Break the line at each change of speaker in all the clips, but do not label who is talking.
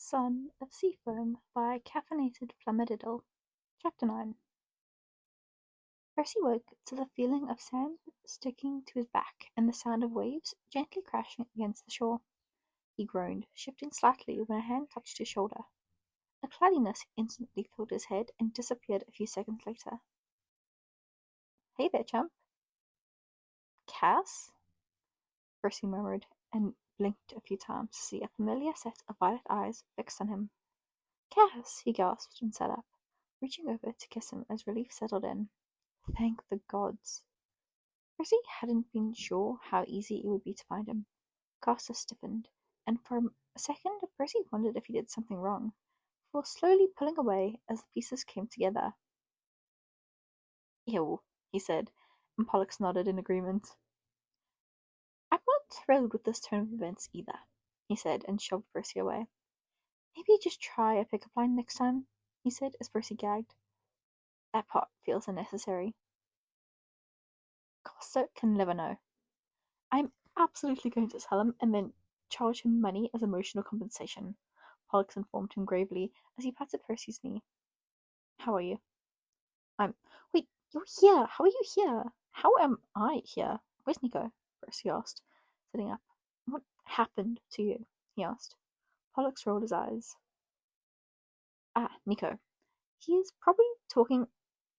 Son of Seafoam by CaffeinatedFlumadiddle. Chapter 9. Percy woke to the feeling of sand sticking to his back and the sound of waves gently crashing against the shore. He groaned, shifting slightly when a hand touched his shoulder. A cloudiness instantly filled his head and disappeared a few seconds later. "Hey there, chump." "Cass?" Percy murmured, and blinked a few times to see a familiar set of violet eyes fixed on him. "Cass!" he gasped and sat up, reaching over to kiss him as relief settled in. Thank the gods. Percy hadn't been sure how easy it would be to find him. Castor stiffened, and for a second Percy wondered if he did something wrong, before slowly pulling away as the pieces came together. "Ew," he said, and Pollux nodded in agreement. "I'm not thrilled with this turn of events either," he said, and shoved Percy away. "Maybe just try a pickup line next time," he said as Percy gagged. "That part feels unnecessary." Castor can never know. "I'm absolutely going to tell him and then charge him money as emotional compensation," Pollux informed him gravely as he patted Percy's knee. "How are you?" Wait, you're here! How are you here? How am I here? Where's Nico?" Percy asked, sitting up. "What happened to you?" he asked. Pollux rolled his eyes. "Ah, Nico. He is probably talking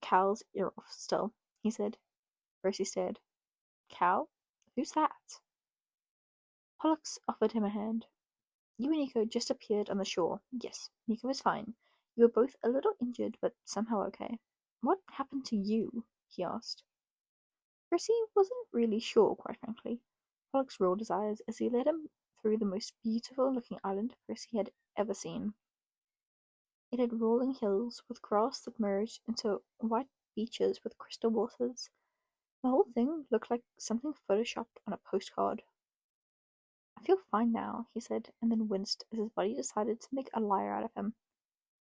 Cal's ear off still," he said. Percy stared. "Cal? Who's that?" Pollux offered him a hand. "You and Nico just appeared on the shore. Yes, Nico is fine. You were both a little injured, but somehow okay. What happened to you?" he asked. Percy wasn't really sure, quite frankly. Pollux rolled his eyes as he led him through the most beautiful-looking island Percy had ever seen. It had rolling hills with grass that merged into white beaches with crystal waters. The whole thing looked like something photoshopped on a postcard. "I feel fine now," he said, and then winced as his body decided to make a liar out of him.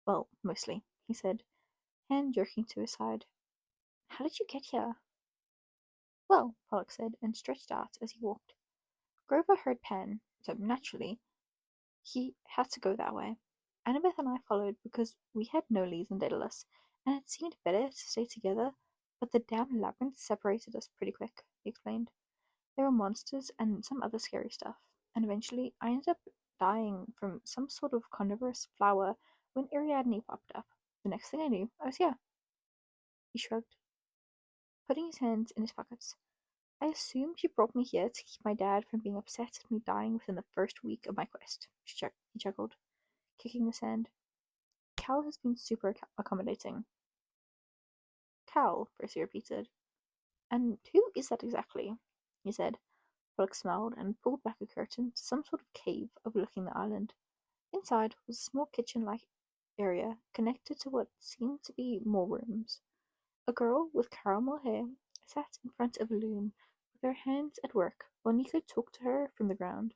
"Well, mostly," he said, hand jerking to his side. "How did you get here?" "Well," Pollux said, and stretched out as he walked. "Grover heard Pan, so naturally he had to go that way. Annabeth and I followed because we had no leads on Daedalus, and it seemed better to stay together, but the damn labyrinth separated us pretty quick," he explained. "There were monsters and some other scary stuff, and eventually I ended up dying from some sort of carnivorous flower when Ariadne popped up. The next thing I knew, I was here." He shrugged, putting his hands in his pockets. "I assumed you brought me here to keep my dad from being upset at me dying within the first week of my quest," he chuckled, kicking the sand. "Cal has been super accommodating." "Cal," Percy repeated. "And who is that exactly?" he said. Pollux smiled and pulled back a curtain to some sort of cave overlooking the island. Inside was a small kitchen-like area connected to what seemed to be more rooms. A girl with caramel hair sat in front of a loom with her hands at work while Nico talked to her from the ground.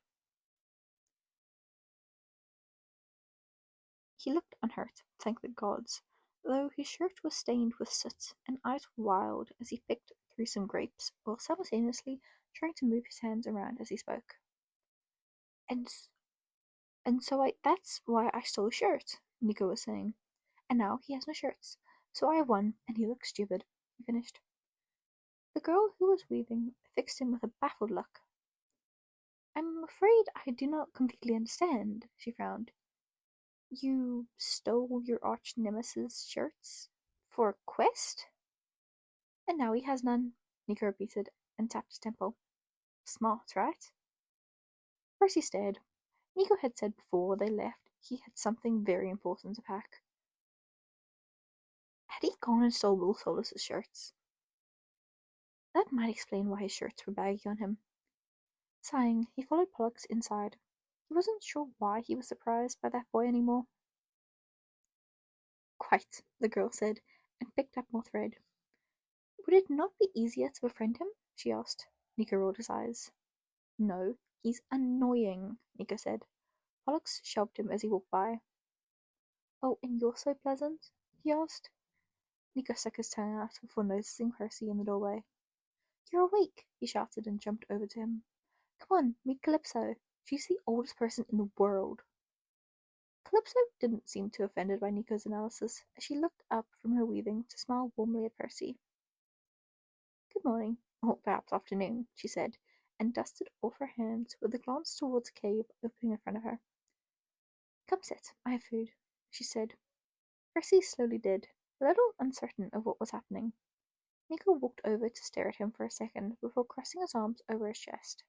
He looked unhurt, thank the gods, though his shirt was stained with soot and eyes were wild as he picked through some grapes while simultaneously trying to move his hands around as he spoke. And so that's why I stole a shirt," Nico was saying. "And now he has no shirts. So I won, and he looks stupid," he finished. The girl who was weaving fixed him with a baffled look. "I'm afraid I do not completely understand," she frowned. "You stole your arch nemesis' shirts? For a quest?" "And now he has none," Nico repeated, and tapped his temple. "Smart, right?" Percy stared. Nico had said before they left he had something very important to pack. Had he gone and stole Will Solus's shirts? That might explain why his shirts were baggy on him. Sighing, he followed Pollux inside. He wasn't sure why he was surprised by that boy anymore. "Quite," the girl said, and picked up more thread. "Would it not be easier to befriend him?" she asked. Nico rolled his eyes. "No, he's annoying," Nico said. Pollux shoved him as he walked by. "Oh, and you're so pleasant?" he asked. Nico stuck his tongue out before noticing Percy in the doorway. "You're awake!" he shouted and jumped over to him. "Come on, meet Calypso. She's the oldest person in the world." Calypso didn't seem too offended by Nico's analysis as she looked up from her weaving to smile warmly at Percy. "Good morning, or perhaps afternoon," she said, and dusted off her hands with a glance towards a cave opening in front of her. "Come sit, I have food," she said. Percy slowly did, a little uncertain of what was happening. Nico walked over to stare at him for a second before crossing his arms over his chest.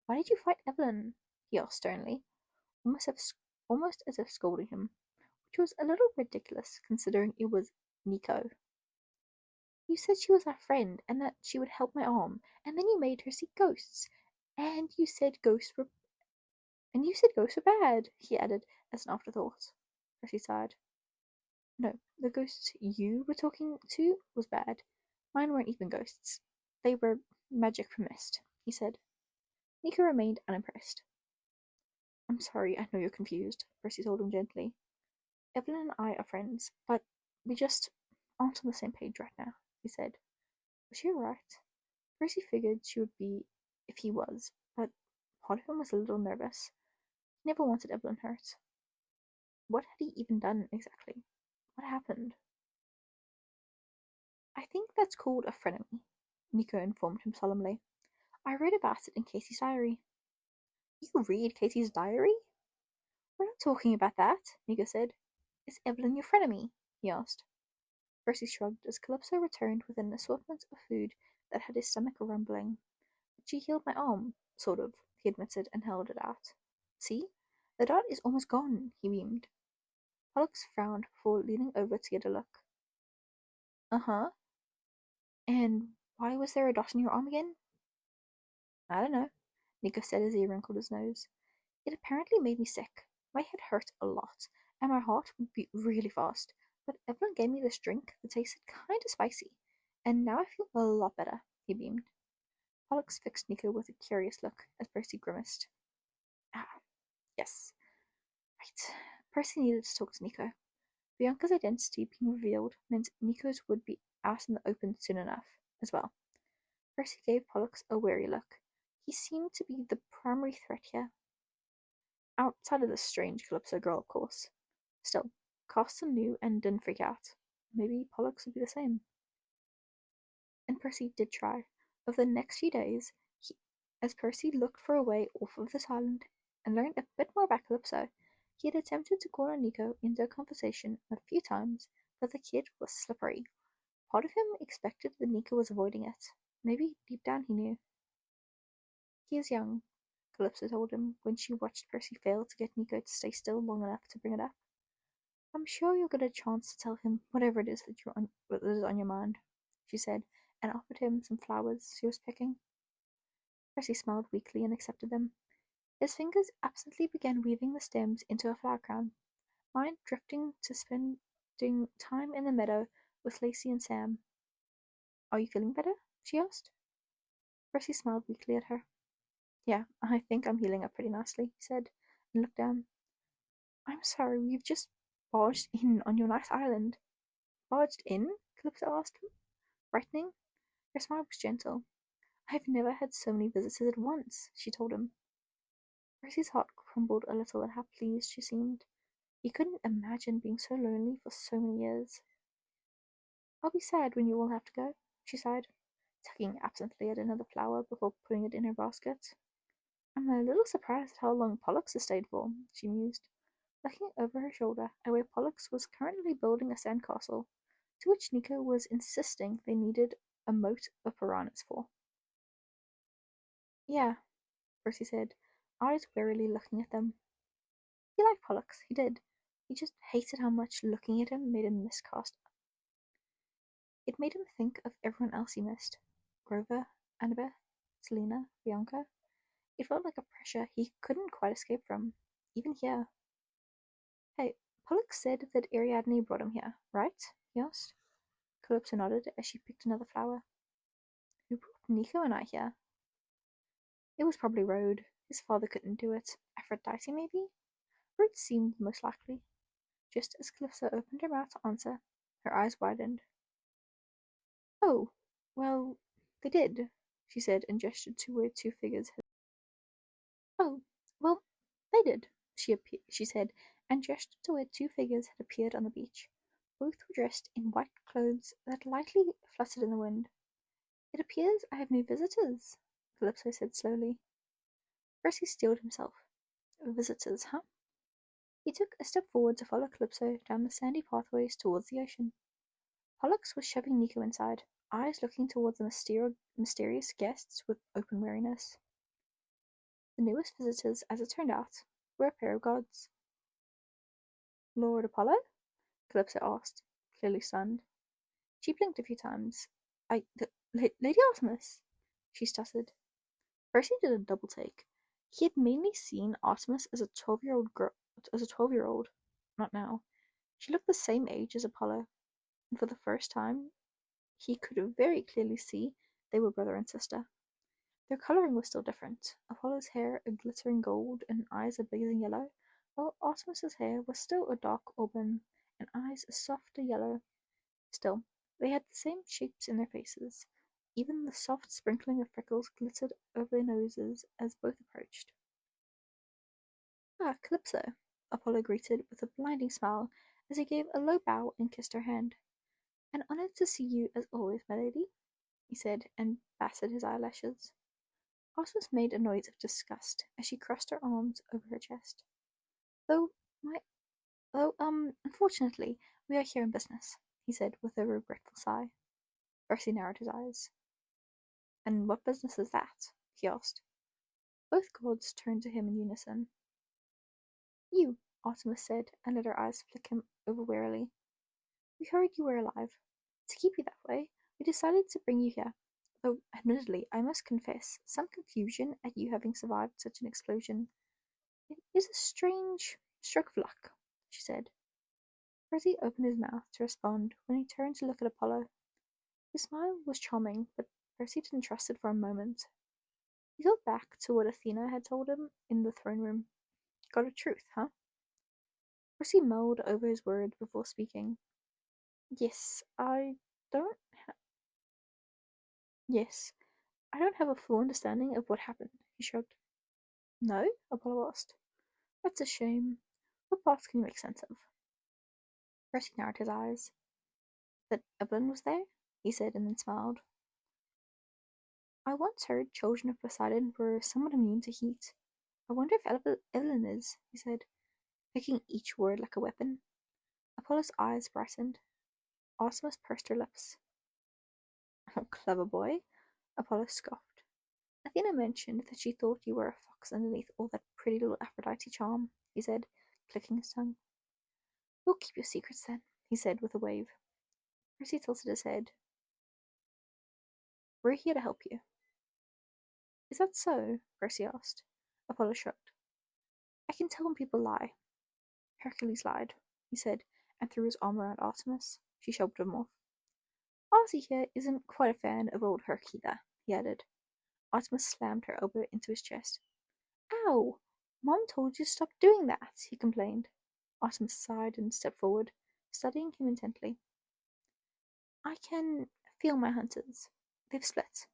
"Why did you fight Evelyn?" he asked sternly, almost as if scolding him, which was a little ridiculous considering it was Nico. "You said she was our friend and that she would help my arm, and then you made her see ghosts, and you said ghosts were bad," he added as an afterthought. Percy sighed. "No, the ghosts you were talking to was bad. Mine weren't even ghosts. They were magic from mist," he said. Nico remained unimpressed. "I'm sorry, I know you're confused," Percy told him gently. "Evelyn and I are friends, but we just aren't on the same page right now," he said. Was she alright? Percy figured she would be if he was, but part of him was a little nervous. He never wanted Evelyn hurt. What had he even done exactly? What happened? "I think that's called a frenemy," Nico informed him solemnly. "I read about it in Casey's diary." "You read Casey's diary?" "We're not talking about that," Nico said. "Is Evelyn your frenemy?" he asked. Percy shrugged as Calypso returned with an assortment of food that had his stomach rumbling. "But she healed my arm, sort of," he admitted and held it out. "See? The dot is almost gone," he beamed. Pollux frowned before leaning over to get a look. "Uh-huh. And why was there a dot in your arm again?" "I don't know," Nico said as he wrinkled his nose. "It apparently made me sick. My head hurt a lot, and my heart would beat really fast. But Evelyn gave me this drink that tasted kinda spicy, and now I feel a lot better," he beamed. Pollux fixed Nico with a curious look as Percy grimaced. "Ah, yes. Right." Percy needed to talk to Nico. Bianca's identity being revealed meant Nico's would be out in the open soon enough, as well. Percy gave Pollux a wary look. He seemed to be the primary threat here. Outside of the strange Calypso girl, of course. Still, Castor knew and didn't freak out. Maybe Pollux would be the same. And Percy did try. Over the next few days, as Percy looked for a way off of this island and learned a bit more about Calypso, he had attempted to corner Nico into a conversation a few times, but the kid was slippery. Part of him expected that Nico was avoiding it. Maybe deep down he knew. "He is young," Calypso told him when she watched Percy fail to get Nico to stay still long enough to bring it up. "I'm sure you'll get a chance to tell him whatever it is that is on your mind," she said, and offered him some flowers she was picking. Percy smiled weakly and accepted them. His fingers absently began weaving the stems into a flower crown, mine drifting to spending time in the meadow with Lacey and Sam. "Are you feeling better?" she asked. Percy smiled weakly at her. "Yeah, I think I'm healing up pretty nicely," he said, and looked down. "I'm sorry, we've just barged in on your nice island." "Barged in?" Calypso asked him, brightening. Her smile was gentle. "I've never had so many visitors at once," she told him. Percy's heart crumbled a little at how pleased she seemed. He couldn't imagine being so lonely for so many years. "I'll be sad when you all have to go," she sighed, tugging absently at another flower before putting it in her basket. "I'm a little surprised at how long Pollux has stayed for," she mused, looking over her shoulder at where Pollux was currently building a sandcastle, to which Nico was insisting they needed a moat of piranhas for. "Yeah," Percy said, eyes warily looking at them. He liked Pollux, he did. He just hated how much looking at him made him miscast. It made him think of everyone else he missed. Grover, Annabeth, Selena, Bianca. It felt like a pressure he couldn't quite escape from, even here. "Hey, Pollux said that Ariadne brought him here, right?" he asked. Calypso nodded as she picked another flower. "Who brought Nico and I here?" "It was probably Rode. His father couldn't do it. Aphrodite, maybe?" Rode seemed most likely. Just as Calypso opened her mouth to answer, her eyes widened. "Oh, well, they did," she said and gestured to where two figures had. "Oh, well, they did," she said, and gestured to where two figures had appeared on the beach. Both were dressed in white clothes that lightly fluttered in the wind. It appears I have new visitors, Calypso said slowly. Percy steeled himself. Visitors, huh? He took a step forward to follow Calypso down the sandy pathways towards the ocean. Pollux was shoving Nico inside, eyes looking towards the mysterious guests with open weariness. The newest visitors, as it turned out, were a pair of gods. Lord Apollo? Calypso asked, clearly stunned. She blinked a few times. Lady Artemis, she stuttered. Percy did a double take. He had mainly seen Artemis as a 12-year-old girl, not now. She looked the same age as Apollo, and for the first time, he could very clearly see they were brother and sister. Their coloring was still different. Apollo's hair a glittering gold and eyes a blazing yellow, while Artemis's hair was still a dark auburn and eyes a softer yellow. Still, they had the same shapes in their faces. Even the soft sprinkling of freckles glittered over their noses as both approached. Ah, Calypso, Apollo greeted with a blinding smile as he gave a low bow and kissed her hand. An honor to see you as always, my lady, he said, and batted his eyelashes. Artemis made a noise of disgust as she crossed her arms over her chest. Unfortunately, we are here in business, he said with a regretful sigh. Percy narrowed his eyes. And what business is that? He asked. Both gods turned to him in unison. You, Artemis said, and let her eyes flick him over wearily. We heard you were alive. To keep you that way, we decided to bring you here, though admittedly I must confess some confusion at you having survived such an explosion. It is a strange stroke of luck, she said. Percy opened his mouth to respond when he turned to look at Apollo. His smile was charming, but Percy didn't trust it for a moment. He thought back to what Athena had told him in the throne room. Got a truth, huh? Percy mulled over his words before speaking. Yes, don't Yes, I don't have a full understanding of what happened, he shrugged. No? Apollo asked. That's a shame. What parts can you make sense of? Percy narrowed his eyes. That Evelyn was there? He said, and then smiled. I once heard children of Poseidon were somewhat immune to heat. I wonder if Evelyn is, he said, picking each word like a weapon. Apollo's eyes brightened. Artemis pursed her lips. Oh, clever boy, Apollo scoffed. Athena mentioned that she thought you were a fox underneath all that pretty little Aphrodite charm, he said, clicking his tongue. We'll keep your secrets then, he said with a wave. Percy tilted his head. We're here to help you. Is that so? Percy asked. Apollo shrugged. I can tell when people lie. Hercules lied, he said, and threw his arm around Artemis. She shoved him off. Artie here isn't quite a fan of old Herc either, he added. Artemis slammed her elbow into his chest. Ow! Mom told you to stop doing that, he complained. Artemis sighed and stepped forward, studying him intently. I can feel my hunters. They've split.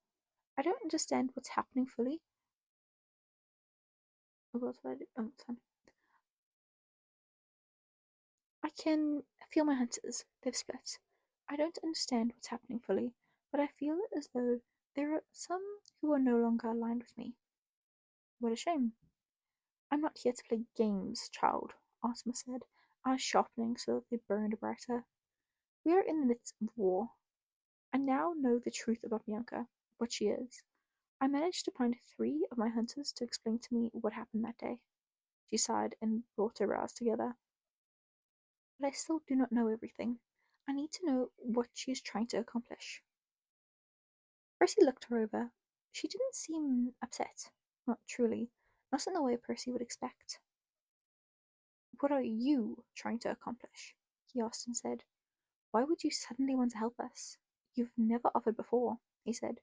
I don't understand what's happening fully. What did I do? Oh, it's fine. I can feel my hunters. They've split. I don't understand what's happening fully, but I feel as though there are some who are no longer aligned with me. What a shame. I'm not here to play games, child, Artemis said, eyes sharpening so that they burned brighter. We are in the midst of war. I now know the truth about Bianca, what she is. I managed to find 3 of my hunters to explain to me what happened that day. She sighed and brought her brows together. But I still do not know everything. I need to know what she is trying to accomplish. Percy looked her over. She didn't seem upset. Not truly. Not in the way Percy would expect. What are you trying to accomplish? He asked instead. Why would you suddenly want to help us? You've never offered before, he said.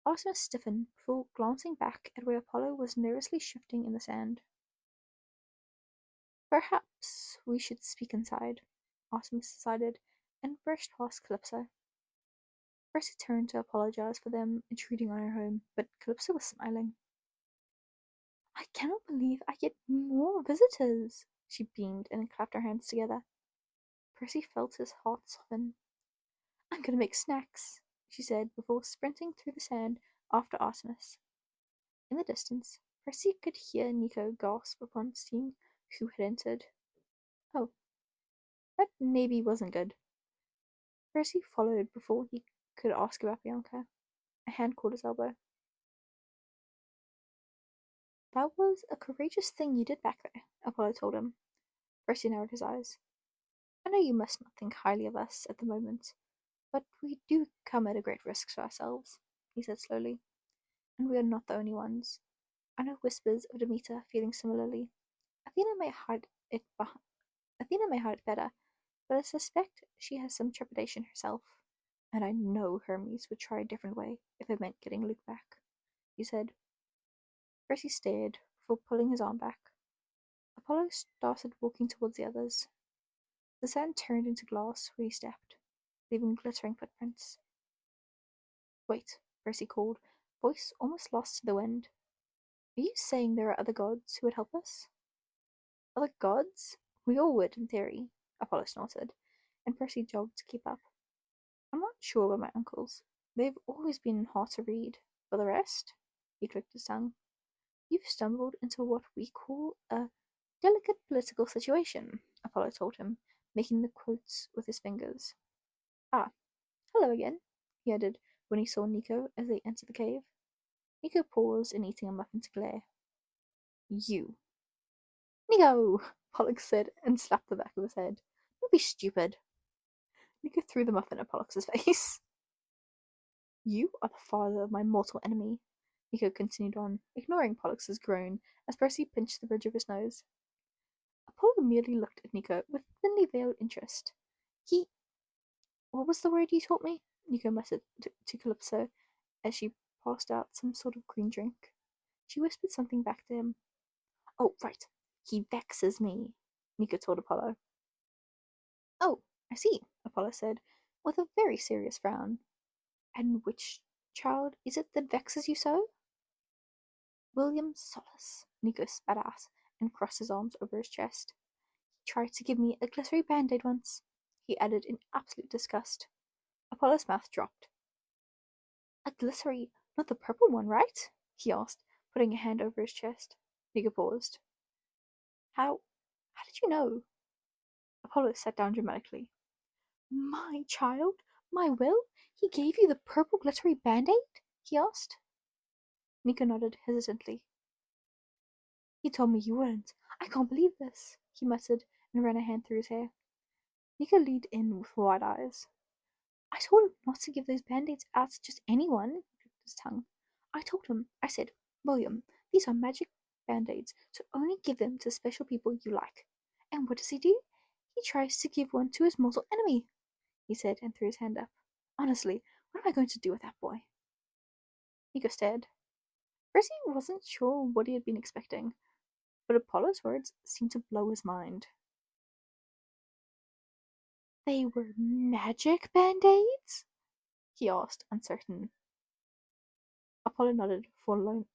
Artemis stiffened before glancing back at where Apollo was nervously shifting in the sand. Perhaps we should speak inside, Artemis decided, and brushed past Calypso. Percy turned to apologize for them intruding on her home, but Calypso was smiling. I cannot believe I get more visitors, she beamed and clapped her hands together. Percy felt his heart soften. I'm going to make snacks, she said before sprinting through the sand after Artemis. In the distance, Percy could hear Nico gasp upon seeing who had entered. Oh, that maybe wasn't good. Percy followed before he could ask about Bianca. A hand caught his elbow. That was a courageous thing you did back there, Apollo told him. Percy narrowed his eyes. I know you must not think highly of us at the moment, but we do come at a great risk to ourselves, he said slowly. And we are not the only ones. I know whispers of Demeter feeling similarly. Athena may hide it better, but I suspect she has some trepidation herself. And I know Hermes would try a different way if it meant getting Luke back, he said. Percy stared before pulling his arm back. Apollo started walking towards the others. The sand turned into glass where he stepped, leaving glittering footprints. Wait, Percy called, voice almost lost to the wind. Are you saying there are other gods who would help us? Other gods? We all would, in theory, Apollo snorted, and Percy jogged to keep up. I'm not sure about my uncles. They've always been hard to read. For the rest, he clicked his tongue. You've stumbled into what we call a delicate political situation, Apollo told him, making the quotes with his fingers. Ah, hello again, he added when he saw Nico as they entered the cave. Nico paused in eating a muffin to glare. You. Nico! Pollux said and slapped the back of his head. Don't be stupid. Nico threw the muffin at Pollux's face. You are the father of my mortal enemy, Nico continued on, ignoring Pollux's groan as Percy pinched the bridge of his nose. Apollo merely looked at Nico with thinly veiled interest. What was the word you taught me? Nico muttered to Calypso as she passed out some sort of green drink. She whispered something back to him. Oh, right. He vexes me, Nico told Apollo. Oh, I see, Apollo said, with a very serious frown. And which child is it that vexes you so? William Solace, Nico spat out and crossed his arms over his chest. He tried to give me a glittery band-aid once, he added in absolute disgust. Apollo's mouth dropped. A glittery, not the purple one, right? He asked, putting a hand over his chest. Nico paused. How did you know? Apollo sat down dramatically. My child? My Will? He gave you the purple glittery band-aid? He asked. Nico nodded hesitantly. He told me you wouldn't. I can't believe this, he muttered and ran a hand through his hair. Nico leaned in with wide eyes. I told him not to give those band-aids out to just anyone, he clicked his tongue. I said, William, these are magic band-aids, so only give them to special people you like. And what does he do? He tries to give one to his mortal enemy, he said and threw his hand up. Honestly, what am I going to do with that boy? Nico stared. Percy wasn't sure what he had been expecting, but Apollo's words seemed to blow his mind. They were magic band-aids? He asked, uncertain. Apollo nodded forlornly.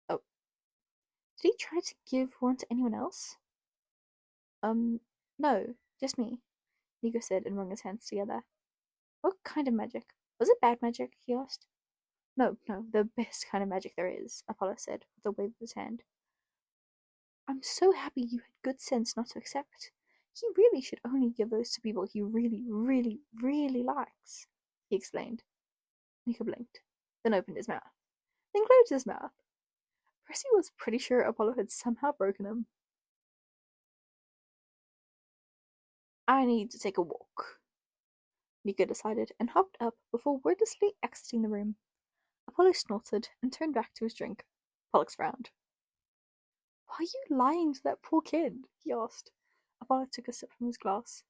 Oh. Did he try to give one to anyone else? No, just me, Nico said and wrung his hands together. What kind of magic? Was it bad magic? He asked. No, the best kind of magic there is, Apollo said with a wave of his hand. I'm so happy you had good sense not to accept. He really should only give those to people he really, really, really likes, he explained. Nico blinked, then opened his mouth, then closed his mouth. Percy was pretty sure Apollo had somehow broken him. I need to take a walk, Nico decided and hopped up before wordlessly exiting the room. Apollo snorted and turned back to his drink. Pollux frowned. Why are you lying to that poor kid? He asked. Apollo took a sip from his glass.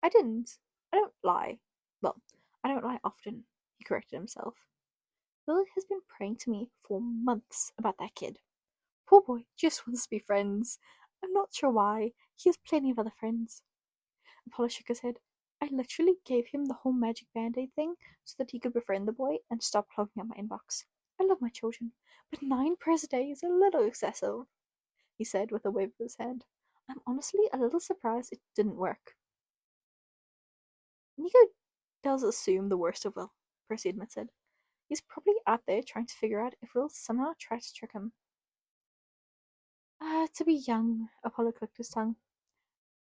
I didn't. I don't lie. Well, I don't lie often, he corrected himself. Will has been praying to me for months about that kid. Poor boy just wants to be friends. I'm not sure why. He has plenty of other friends. Apollo shook his head. I literally gave him the whole magic band-aid thing so that he could befriend the boy and stop clogging up my inbox. I love my children, but 9 prayers a day is a little excessive, he said with a wave of his hand. I'm honestly a little surprised it didn't work. Nico does assume the worst of Will, Percy admitted. He's probably out there trying to figure out if Will somehow tries to trick him. To be young, Apollo clicked his tongue.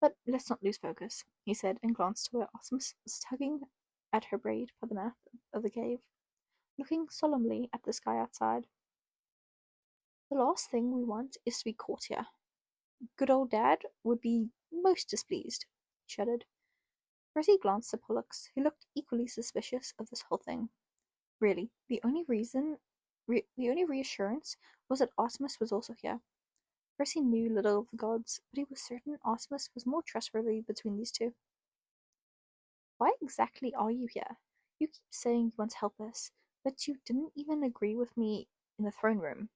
But let's not lose focus, he said, and glanced to where Artemis was tugging at her braid by the mouth of the cave, looking solemnly at the sky outside. The last thing we want is to be caught here. Good old Dad would be most displeased, he shuddered. Percy glanced at Pollux, who looked equally suspicious of this whole thing. Really, the only reassurance was that Artemis was also here. Percy knew little of the gods, but he was certain Artemis was more trustworthy between these two. Why exactly are you here? You keep saying you want to help us, but you didn't even agree with me in the throne room.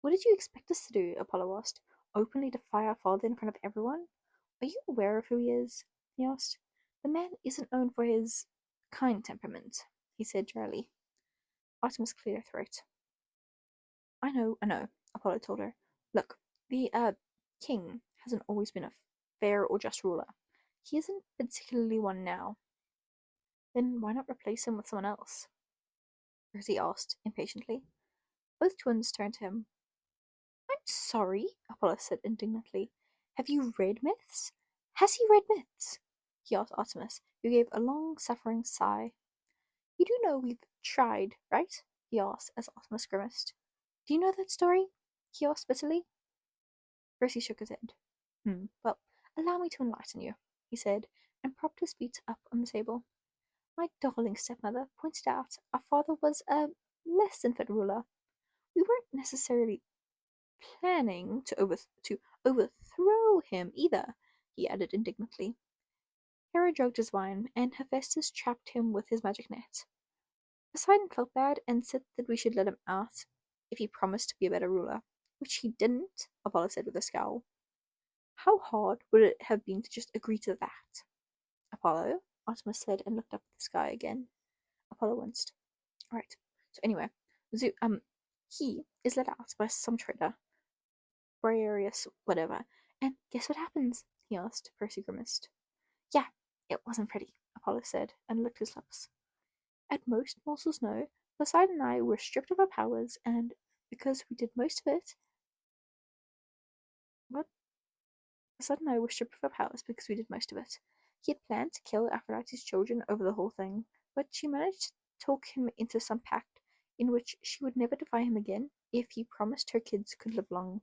What did you expect us to do? Apollo asked. Openly defy our father in front of everyone? Are you aware of who he is? He asked. The man isn't known for his kind temperament, he said dryly. Artemis cleared her throat. I know, Apollo told her. Look, the, king hasn't always been a fair or just ruler. He isn't particularly one now. Then why not replace him with someone else? Percy asked, impatiently. Both twins turned to him. I'm sorry, Apollo said indignantly. Have you read myths? Has he read myths? He asked Artemis, who gave a long-suffering sigh. You do know we've tried, right? He asked as Artemis grimaced. Do you know that story? He asked bitterly. Percy shook his head. Well, allow me to enlighten you, he said, and propped his feet up on the table. My darling stepmother pointed out our father was a less than fit ruler. We weren't necessarily planning to overthrow him either, he added indignantly. Hera drugged his wine, and Hephaestus trapped him with his magic net. Poseidon felt bad and said that we should let him out if he promised to be a better ruler, which he didn't, Apollo said with a scowl. How hard would it have been to just agree to that? Apollo, Artemis said and looked up at the sky again. Apollo winced. Right. So anyway, he is let out by some traitor. Briareus, whatever. And guess what happens? He asked. Percy grimaced. Yeah, it wasn't pretty, Apollo said, and licked his lips. At most mortals know, Poseidon and I were stripped of our powers, and because we did most of it. What? Poseidon and I were stripped of our powers because we did most of it. He had planned to kill Aphrodite's children over the whole thing, but she managed to talk him into some pact in which she would never defy him again if he promised her kids could live long,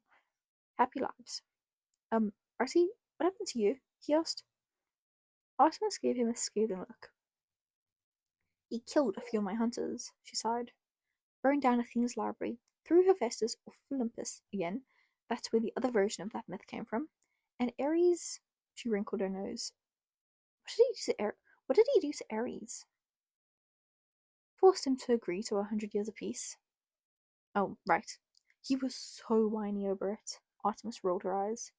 happy lives. Artie, what happened to you? He asked. Artemis gave him a scathing look. He killed a few of my hunters, she sighed. Burned down Athena's library, threw Hephaestus off Olympus again. That's where the other version of that myth came from. And Ares, she wrinkled her nose. What did he do to Ares? Forced him to agree to 100 years apiece. Oh, right. He was so whiny over it. Artemis rolled her eyes.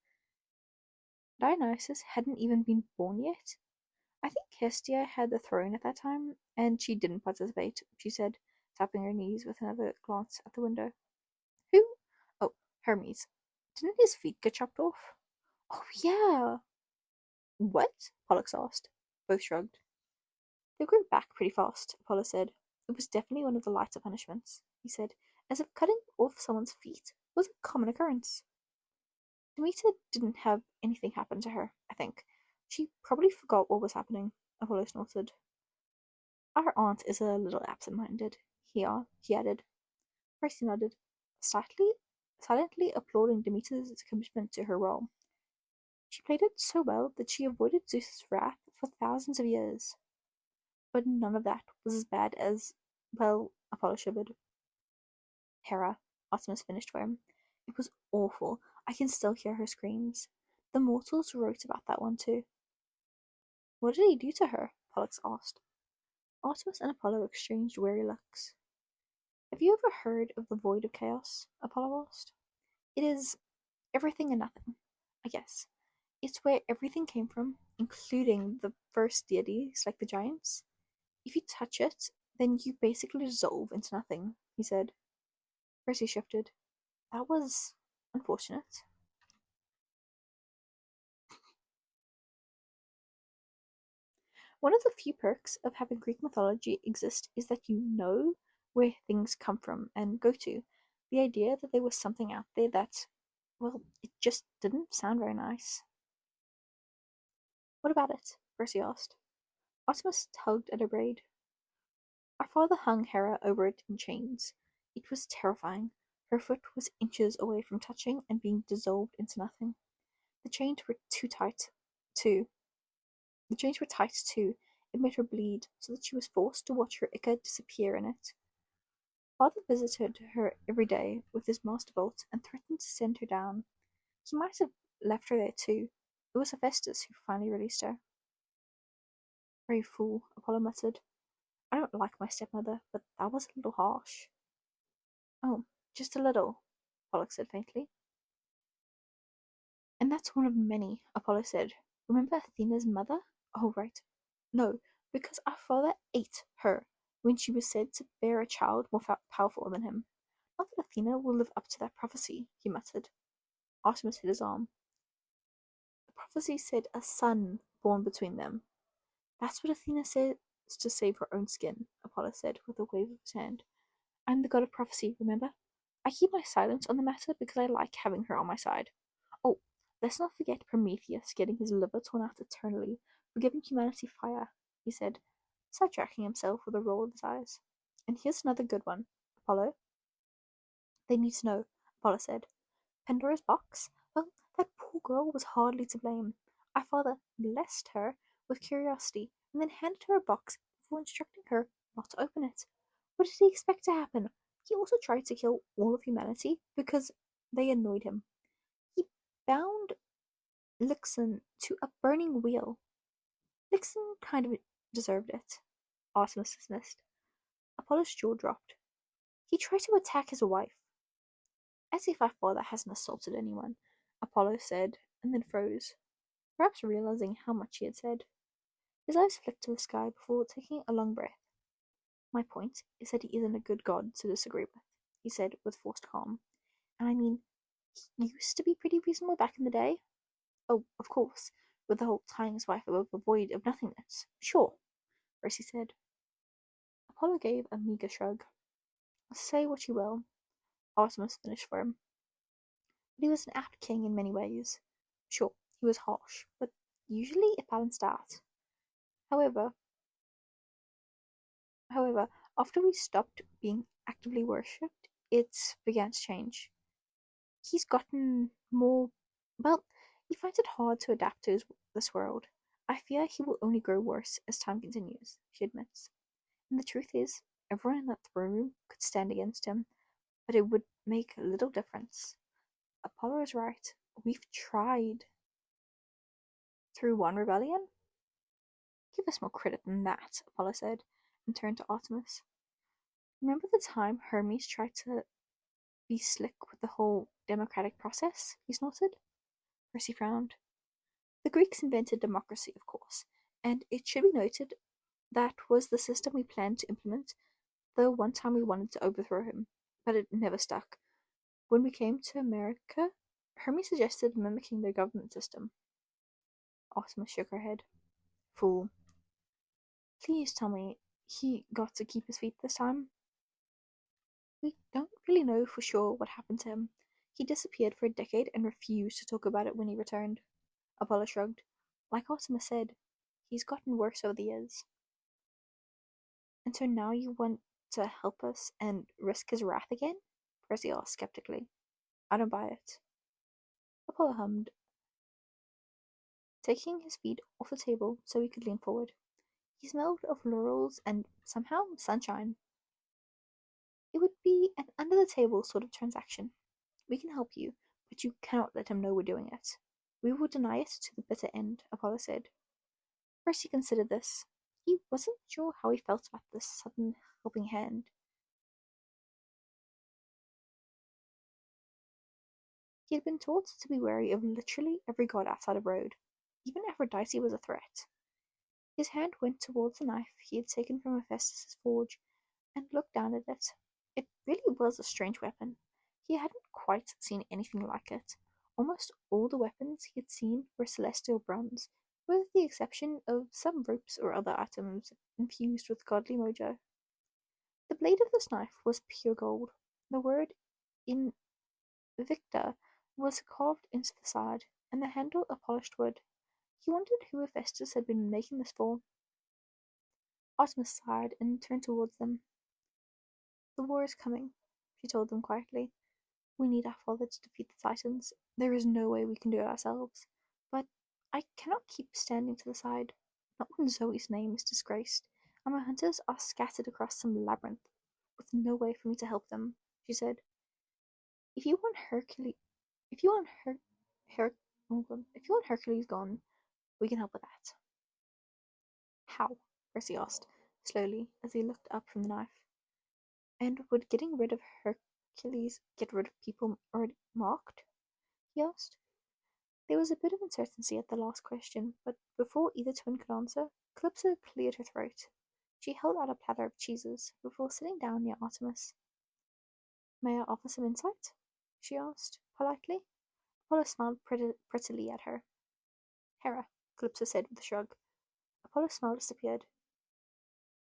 Dionysus hadn't even been born yet. I think Hestia had the throne at that time, and she didn't participate, she said, tapping her knees with another glance at the window. Who? Oh, Hermes. Didn't his feet get chopped off? Oh, yeah. What? Pollux asked. Both shrugged. They grew back pretty fast, Apollo said. It was definitely one of the lighter punishments, he said, as if cutting off someone's feet was a common occurrence. Demeter didn't have anything happen to her, I think. She probably forgot what was happening, Apollo snorted. Our aunt is a little absent-minded, he added. Percy nodded, silently applauding Demeter's commitment to her role. She played it so well that she avoided Zeus's wrath for thousands of years. But none of that was as bad as, well, Apollo shivered. Hera, Artemis finished for him. It was awful. I can still hear her screams. The mortals wrote about that one too. What did he do to her? Pollux asked. Artemis and Apollo exchanged wary looks. Have you ever heard of the Void of Chaos? Apollo asked. It is everything and nothing, I guess. It's where everything came from, including the first deities like the giants. If you touch it, then you basically dissolve into nothing, he said. Percy shifted. That was unfortunate. One of the few perks of having Greek mythology exist is that you know where things come from and go to. The idea that there was something out there that, well, it just didn't sound very nice. What about it? Percy asked. Artemis tugged at her braid. Our father hung Hera over it in chains. It was terrifying. Her foot was inches away from touching and being dissolved into nothing. The chains were too. The chains were tight too. It made her bleed, so that she was forced to watch her Ica disappear in it. Father visited her every day with his master bolt and threatened to send her down. He might have left her there too. It was Hephaestus who finally released her. Brave fool, Apollo muttered. I don't like my stepmother, but that was a little harsh. Oh, just a little, Pollux said faintly. And that's one of many, Apollo said. Remember Athena's mother? Oh, right. No, because our father ate her when she was said to bear a child more powerful than him. Not that Athena will live up to that prophecy, he muttered. Artemis hit his arm. The prophecy said a son born between them. That's what Athena says to save her own skin, Apollo said with a wave of his hand. I'm the god of prophecy, remember? I keep my silence on the matter because I like having her on my side. Oh, let's not forget Prometheus getting his liver torn out eternally for giving humanity fire, he said, sidetracking himself with a roll of his eyes. And here's another good one, Apollo. They need to know, Apollo said. Pandora's box? Well, that poor girl was hardly to blame. Our father blessed her with curiosity and then handed her a box before instructing her not to open it. What did he expect to happen? He also tried to kill all of humanity because they annoyed him. He bound Lixen to a burning wheel. Lixen kind of deserved it, Artemis dismissed. Apollo's jaw dropped. He tried to attack his wife. As if our father hasn't assaulted anyone, Apollo said, and then froze, perhaps realizing how much he had said. His eyes flicked to the sky before taking a long breath. My point is that he isn't a good god to disagree with, he said with forced calm. And I mean, he used to be pretty reasonable back in the day. Oh, of course, with the whole tying his wife above a void of nothingness. Sure, Percy said. Apollo gave a meagre shrug. Say what you will, Artemis finished for him. But he was an apt king in many ways. Sure, he was harsh, but usually it balanced out. However, However, after we stopped being actively worshipped, it began to change. He's gotten more, well, he finds it hard to adapt to this world. I fear he will only grow worse as time continues, she admits. And the truth is, everyone in that throne room could stand against him, but it would make little difference. Apollo is right. We've tried. Through one rebellion? Give us more credit than that, Apollo said, and turned to Artemis. Remember the time Hermes tried to be slick with the whole democratic process? He snorted. Percy frowned. The Greeks invented democracy, of course, and it should be noted that was the system we planned to implement the one time we wanted to overthrow him, but it never stuck. When we came to America, Hermes suggested mimicking their government system. Artemis shook her head. Fool. Please tell me he got to keep his feet this time? We don't really know for sure what happened to him. He disappeared for a decade and refused to talk about it when he returned. Apollo shrugged. Like Artemis said, he's gotten worse over the years. And so now you want to help us and risk his wrath again? Percy asked skeptically. I don't buy it. Apollo hummed, taking his feet off the table so he could lean forward. He smelled of laurels and, somehow, sunshine. It would be an under-the-table sort of transaction. We can help you, but you cannot let him know we're doing it. We will deny it to the bitter end, Apollo said. Percy considered this. He wasn't sure how he felt about this sudden helping hand. He had been told to be wary of literally every god outside of Road. Even Aphrodite was a threat. His hand went towards the knife he had taken from Hephaestus's forge and looked down at it. It really was a strange weapon. He hadn't quite seen anything like it. Almost all the weapons he had seen were celestial bronze, with the exception of some ropes or other items infused with godly mojo. The blade of this knife was pure gold. The word Invicta was carved into the side, and the handle a polished wood. He wondered who Hephaestus had been making this for. Artemis sighed and turned towards them. "The war is coming," she told them quietly. "We need our father to defeat the Titans. There is no way we can do it ourselves. But I cannot keep standing to the side, not when Zoe's name is disgraced, and my hunters are scattered across some labyrinth, with no way for me to help them," she said. "If you want Hercules, if you want if you want Hercules gone, we can help with that." "How?" Percy asked, slowly, as he looked up from the knife. "And would getting rid of Hercules get rid of people already marked?" he asked. There was a bit of uncertainty at the last question, but before either twin could answer, Calypso cleared her throat. She held out a platter of cheeses before sitting down near Artemis. "May I offer some insight?" she asked, politely. Apollo smiled prettily at her. "Hera," Calypso said with a shrug. Apollo's smile disappeared.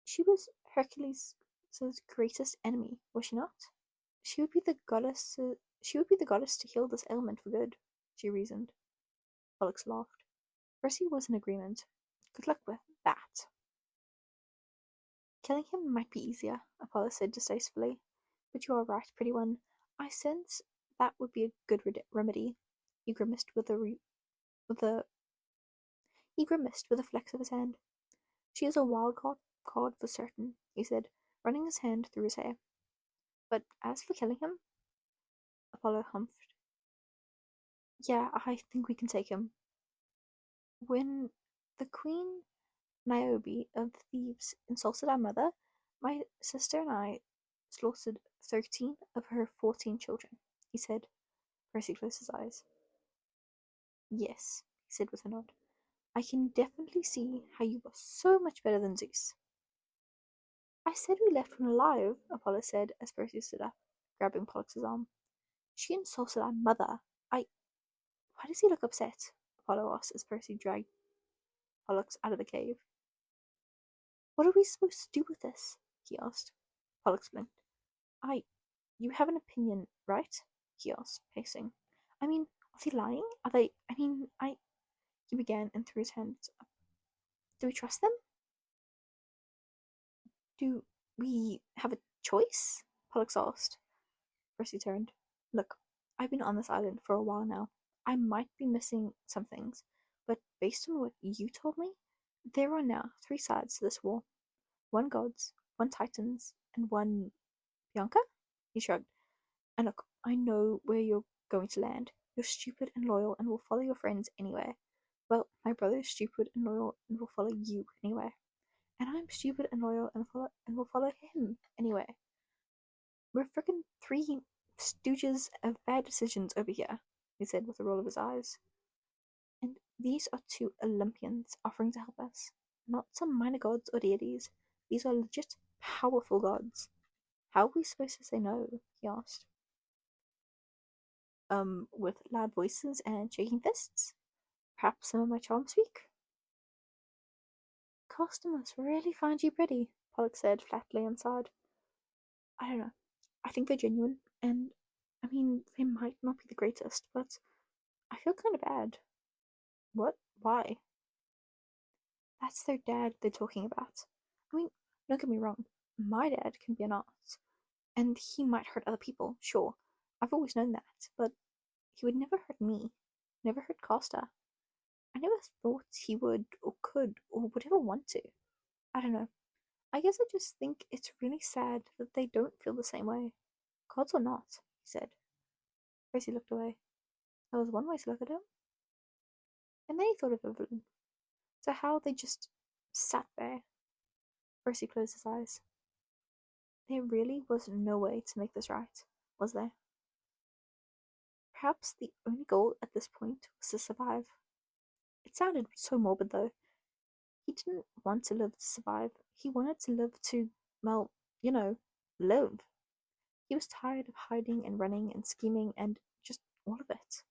"She was Hercules' greatest enemy, was she not? She would be the goddess. She would be the goddess to heal this ailment for good," she reasoned. Pollux laughed. Percy was in agreement. "Good luck with that." "Killing him might be easier," Apollo said distastefully. "But you are right, pretty one. I sense that would be a good remedy." He grimaced with a flex of his hand. "She is a wild card for certain," he said, running his hand through his hair. "But as for killing him," Apollo humphed. "Yeah, I think we can take him. When the Queen Niobe of the Thieves insulted our mother, my sister and I slaughtered 13 of her 14 children," he said. Percy closed his eyes. "Yes," he said with a nod. "I can definitely see how you were so much better than Zeus." "I said we left one alive," Apollo said as Percy stood up, grabbing Pollux's arm. "She insulted our mother. Why does he look upset?" Apollo asked as Percy dragged Pollux out of the cave. "What are we supposed to do with this?" he asked. Pollux blinked. "I You have an opinion, right?" he asked, pacing. "I mean, are they lying? Are they I mean, I He began and threw his hands up. "Do we trust them? Do we have a choice?" Pollux asked. Percy turned. "Look, I've been on this island for a while now. I might be missing some things, but based on what you told me, there are now three sides to this war. One gods, one titans, and one Bianca?" He shrugged. "And look, I know where you're going to land. You're stupid and loyal and will follow your friends anywhere. Well, my brother's stupid and loyal and will follow you anywhere. And I'm stupid and loyal and will follow him anywhere. We're frickin' three stooges of bad decisions over here," he said with a roll of his eyes. "And these are two Olympians offering to help us. Not some minor gods or deities. These are legit powerful gods. How are we supposed to say no?" he asked. With loud voices and shaking fists? Perhaps some of my charms speak?" "Castor must really find you pretty," Pollux said flatly and sighed. "I don't know. I think they're genuine, and I mean, they might not be the greatest, but I feel kind of bad." "What? Why?" "That's their dad they're talking about. I mean, don't get me wrong, my dad can be an ass, and he might hurt other people, sure. I've always known that, but he would never hurt me, never hurt Castor. I never thought he would, or could, or would ever want to. I don't know. I guess I just think it's really sad that they don't feel the same way. Gods or not," he said. Percy looked away. That was one way to look at him. And then he thought of Evelyn. So how they just sat there. Percy closed his eyes. There really was no way to make this right, was there? Perhaps the only goal at this point was to survive. It sounded so morbid, though. He didn't want to live to survive. He wanted to live to, well, you know, live. He was tired of hiding and running and scheming and just all of it.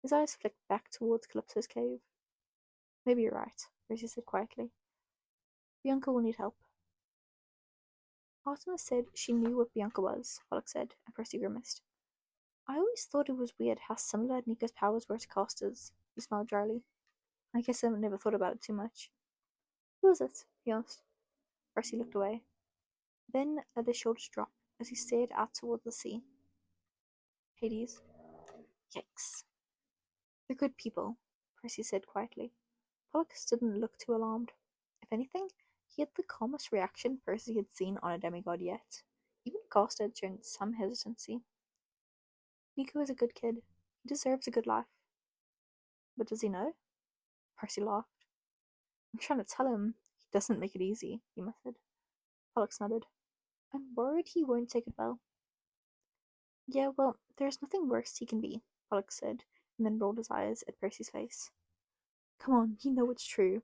His eyes flicked back towards Calypso's cave. Maybe you're right, Percy said quietly. Bianca will need help. Artemis said she knew what Bianca was, Pollock said, and Percy grimaced. I always thought it was weird how similar Nico's powers were to Castor's. He smiled dryly. I guess I never thought about it too much. Who is it? He asked. Percy looked away. Then let his shoulders drop as he stared out toward the sea. Hades. Yikes. They're good people, Percy said quietly. Pollux didn't look too alarmed. If anything, he had the calmest reaction Percy had seen on a demigod yet. Even Castor had shown some hesitancy. Nico is a good kid. He deserves a good life. But does he know? Percy laughed. I'm trying to tell him. He doesn't make it easy, he muttered. Pollux nodded. I'm worried he won't take it well. Yeah, well, there's nothing worse he can be, Pollux said, and then rolled his eyes at Percy's face. Come on, you know it's true.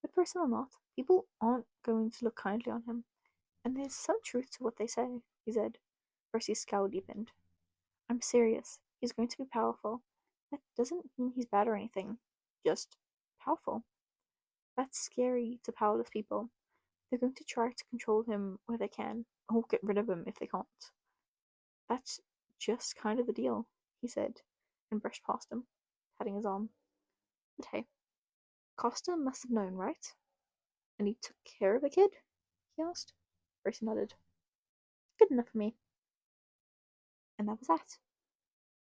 But person or not, people aren't going to look kindly on him. And there's some truth to what they say, he said. Percy's scowl deepened. I'm serious. He's going to be powerful. That doesn't mean he's bad or anything. Just powerful. That's scary to powerless people. They're going to try to control him where they can, or get rid of him if they can't. That's just kind of the deal, he said, and brushed past him, patting his arm. But hey, Costa must have known, right? And he took care of the kid? He asked. Percy nodded. Good enough for me. And that was that.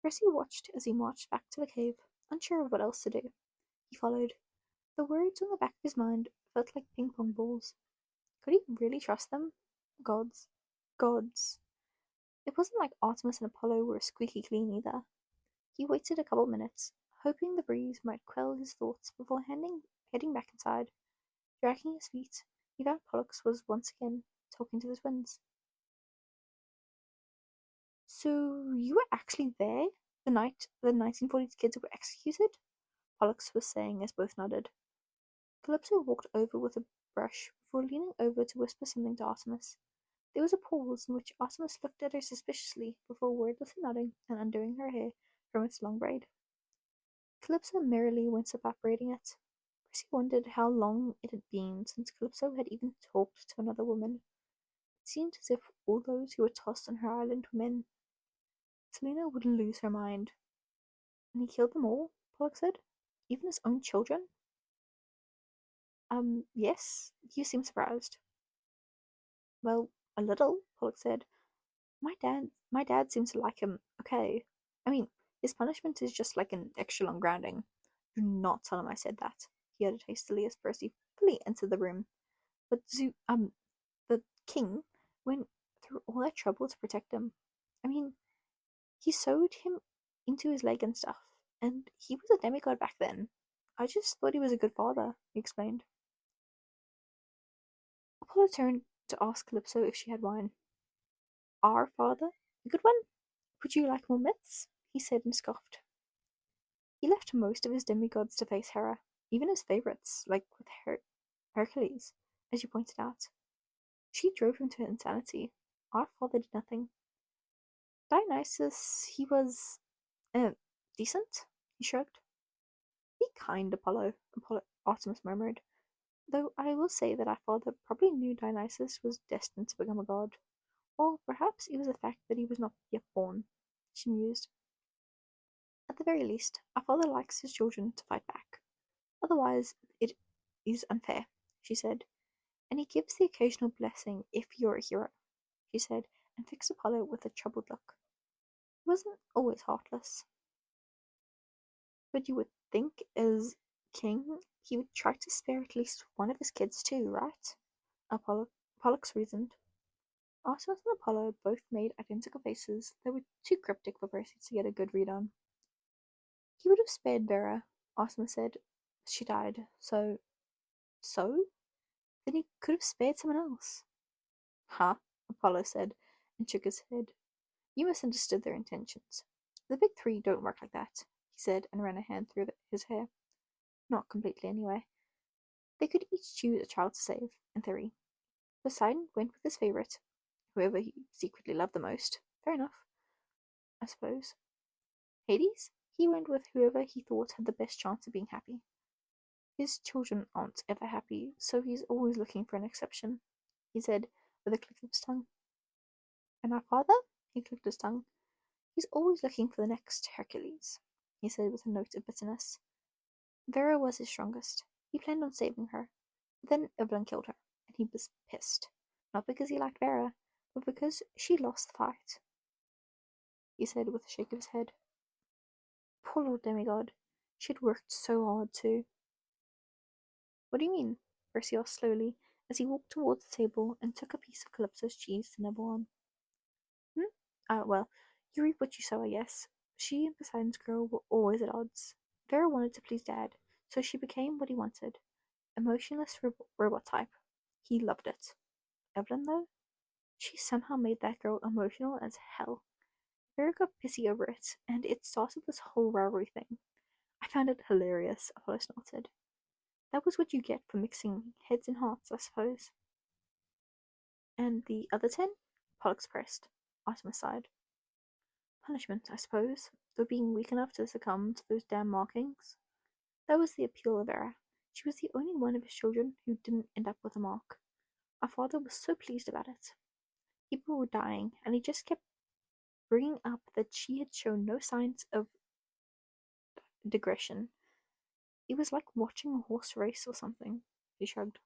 Percy watched as he marched back to the cave, unsure of what else to do. He followed. The words on the back of his mind felt like ping-pong balls. Could he really trust them? Gods. Gods. It wasn't like Artemis and Apollo were squeaky clean either. He waited a couple minutes, hoping the breeze might quell his thoughts before heading back inside. Dragging his feet, he found Pollux was once again talking to the twins. So you were actually there the night the 1940s kids were executed? Pollux was saying as both nodded. Calypso walked over with a brush before leaning over to whisper something to Artemis. There was a pause in which Artemis looked at her suspiciously before wordlessly nodding and undoing her hair from its long braid. Calypso merrily went about braiding it. Percy wondered how long it had been since Calypso had even talked to another woman. It seemed as if all those who were tossed on her island were men. Selena would lose her mind. And he killed them all, Pollux said? Even his own children? Yes, you seem surprised. Well, a little, Pollux said. My dad seems to like him okay. I mean, his punishment is just like an extra long grounding. Do not tell him I said that, he added hastily as Percy fully entered the room. But the king went through all that trouble to protect him. I mean, he sewed him into his leg and stuff, and he was a demigod back then. I just thought he was a good father, he explained. Apollo turned to ask Calypso if she had wine. Our father? A good one? Would you like more myths? He said and scoffed. He left most of his demigods to face Hera, even his favorites, like with Hercules, as you pointed out. She drove him to insanity. Our father did nothing. Dionysus, he was, decent? He shrugged. Be kind, Apollo, Artemis murmured. Though I will say that our father probably knew Dionysus was destined to become a god. Or perhaps it was the fact that he was not yet born, she mused. At the very least, our father likes his children to fight back. Otherwise, it is unfair, she said. And he gives the occasional blessing if you're a hero, she said, and fixed Apollo with a troubled look. He wasn't always heartless. But you would think, as king, he would try to spare at least one of his kids too, right? Pollux reasoned. Artemis and Apollo both made identical faces that were too cryptic for Percy to get a good read on. He would have spared Vera, Artemis said. She died, so... So? Then he could have spared someone else. Huh? Apollo said, and shook his head. You misunderstood their intentions. The big three don't work like that, he said and ran a hand through his hair. Not completely, anyway. They could each choose a child to save, in theory. Poseidon went with his favourite, whoever he secretly loved the most. Fair enough, I suppose. Hades? He went with whoever he thought had the best chance of being happy. His children aren't ever happy, so he's always looking for an exception, he said with a click of his tongue. And our father? He clicked his tongue. He's always looking for the next Hercules, he said with a note of bitterness. Vera was his strongest. He planned on saving her. But then Evelyn killed her, and he was pissed. Not because he liked Vera, but because she lost the fight, he said with a shake of his head. Poor little demigod. She'd worked so hard too. What do you mean? Percy asked slowly, as he walked towards the table and took a piece of Calypso's cheese to nibble on. Well, you reap what you sow, I guess. She and Poseidon's girl were always at odds. Vera wanted to please Dad, so she became what he wanted. Emotionless robot type. He loved it. Evelyn, though? She somehow made that girl emotional as hell. Vera got pissy over it, and it started this whole rivalry thing. I found it hilarious, Apollo snorted. That was what you get for mixing heads and hearts, I suppose. And the other 10? Pollux pressed. Artemis sighed. Punishment, I suppose, for being weak enough to succumb to those damn markings. That was the appeal of Vera. She was the only one of his children who didn't end up with a mark. Our father was so pleased about it. People were dying, and he just kept bringing up that she had shown no signs of digression. It was like watching a horse race or something. He shrugged.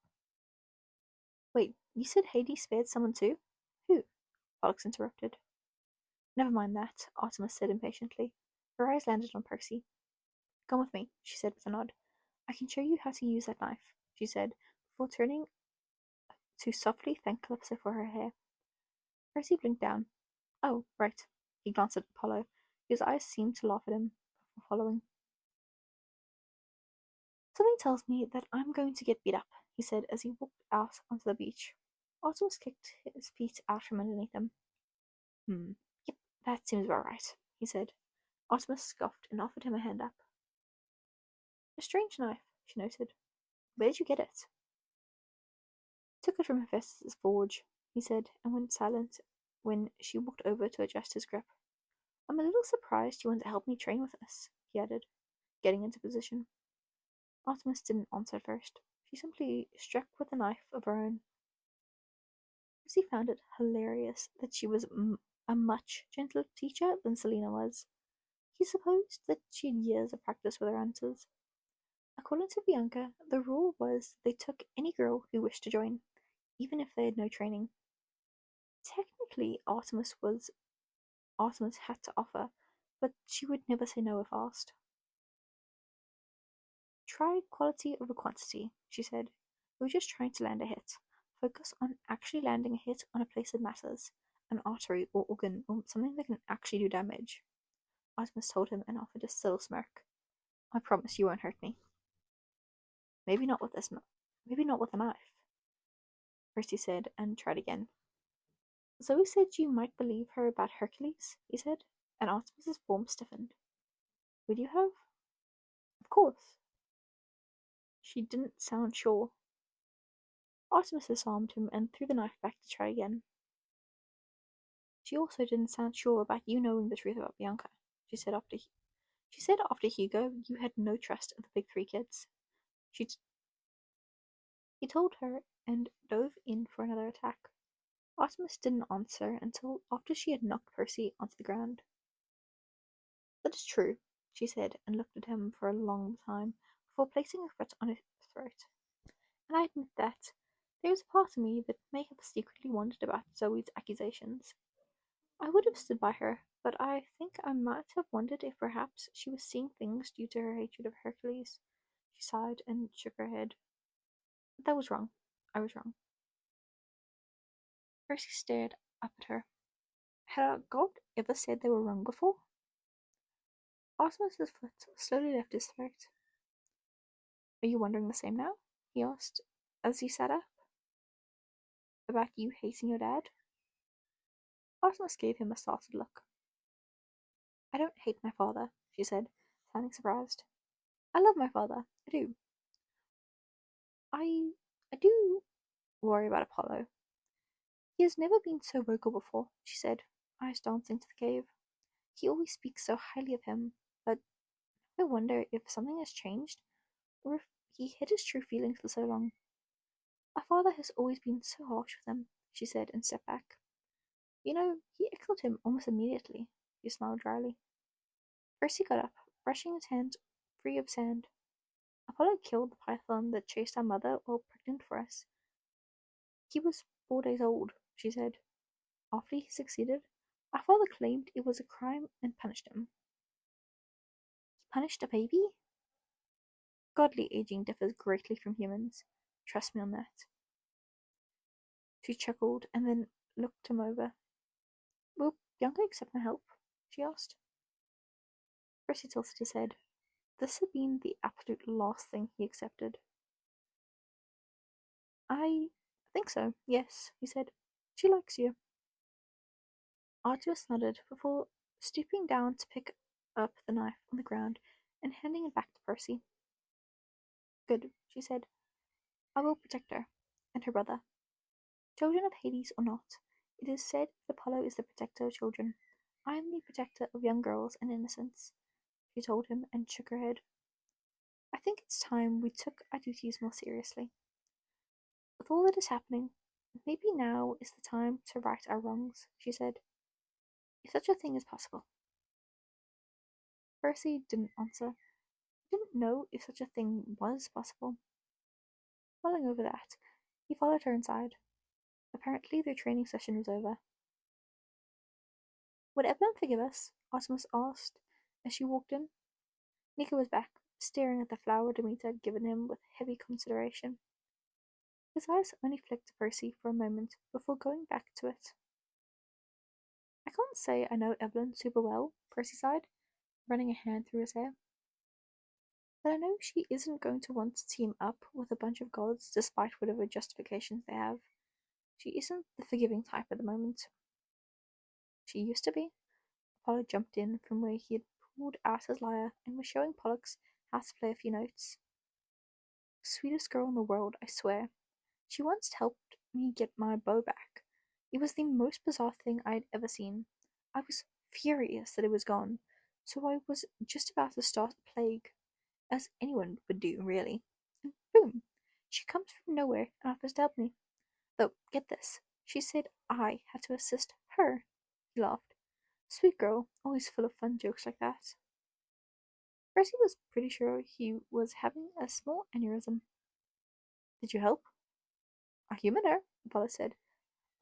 Wait, you said Hades spared someone too? Who? Pollux interrupted. Never mind that, Artemis said impatiently. Her eyes landed on Percy. Come with me, she said with a nod. I can show you how to use that knife, she said, before turning to softly thank Calypso for her hair. Percy blinked down. Oh, right. He glanced at Apollo, whose eyes seemed to laugh at him before following. Something tells me that I'm going to get beat up, he said as he walked out onto the beach. Artemis kicked his feet out from underneath him. Yep, that seems about right, he said. Artemis scoffed and offered him a hand up. A strange knife, she noted. Where did you get it? Took it from Hephaestus' forge, he said, and went silent when she walked over to adjust his grip. I'm a little surprised you want to help me train with us, he added, getting into position. Artemis didn't answer at first. She simply struck with a knife of her own. Percy found it hilarious that she was a much gentler teacher than Selena was. He supposed that she had years of practice with her answers. According to Bianca, the rule was they took any girl who wished to join, even if they had no training. Technically, Artemis had to offer, but she would never say no if asked. Try quality over quantity, she said. We were just trying to land a hit. Focus on actually landing a hit on a place that matters, an artery or organ or something that can actually do damage. Artemis told him and offered a subtle smirk. I promise you won't hurt me. Maybe not with a knife, Percy said, and tried again. Zoe said you might believe her about Hercules, he said, and Artemis's form stiffened. Would you have? Of course. She didn't sound sure. Artemis disarmed him and threw the knife back to try again. She also didn't sound sure about you knowing the truth about Bianca, she said after Hugo you had no trust of the big three kids. He told her and dove in for another attack. Artemis didn't answer until after she had knocked Percy onto the ground. That is true, she said, and looked at him for a long time before placing her foot on his throat. And I admit that there is a part of me that may have secretly wondered about Zoe's accusations. I would have stood by her, but I think I might have wondered if perhaps she was seeing things due to her hatred of Hercules. She sighed and shook her head. But that was wrong. I was wrong. Percy stared up at her. Had a god ever said they were wrong before? Artemis's foot slowly left his throat. Are you wondering the same now? He asked, as he sat up. About you hating your dad? Artemis gave him a startled look. I don't hate my father, she said, sounding surprised. I love my father. I do. I do worry about Apollo. He has never been so vocal before, she said, eyes dancing to the cave. He always speaks so highly of him, but I wonder if something has changed, or if he hid his true feelings for so long. Our father has always been so harsh with him, she said, and stepped back. You know, he exiled him almost immediately. She smiled dryly. Percy got up, brushing his hands free of sand. Apollo killed the python that chased our mother while pregnant for us. He was 4 days old, she said. After he succeeded, our father claimed it was a crime and punished him. He punished a baby? Godly aging differs greatly from humans. Trust me on that. She chuckled and then looked him over. Will Bianca accept my help? She asked. Percy tilted his head. This had been the absolute last thing he accepted. I think so, yes, he said. She likes you. Artemis nodded before stooping down to pick up the knife on the ground and handing it back to Percy. Good, she said. I will protect her, and her brother. Children of Hades or not, it is said that Apollo is the protector of children. I am the protector of young girls and innocence, she told him and shook her head. I think it's time we took our duties more seriously. With all that is happening, maybe now is the time to right our wrongs, she said. If such a thing is possible. Percy didn't answer. He didn't know if such a thing was possible. Mulling over that, he followed her inside. Apparently their training session was over. Would Evelyn forgive us? Artemis asked as she walked in. Nico was back, staring at the flower Demeter had given him with heavy consideration. His eyes only flicked to Percy for a moment before going back to it. I can't say I know Evelyn super well, Percy sighed, running a hand through his hair. But I know she isn't going to want to team up with a bunch of gods despite whatever justifications they have. She isn't the forgiving type at the moment. She used to be. Apollo jumped in from where he had pulled out his lyre and was showing Pollux how to play a few notes. Sweetest girl in the world, I swear. She once helped me get my bow back. It was the most bizarre thing I had ever seen. I was furious that it was gone, so I was just about to start a plague, as anyone would do, really. And boom! She comes from nowhere and offers to help me. Though, get this, she said I had to assist her. He laughed. Sweet girl, always full of fun jokes like that. Percy was pretty sure he was having a small aneurysm. Did you help? I humored her, Apollo said.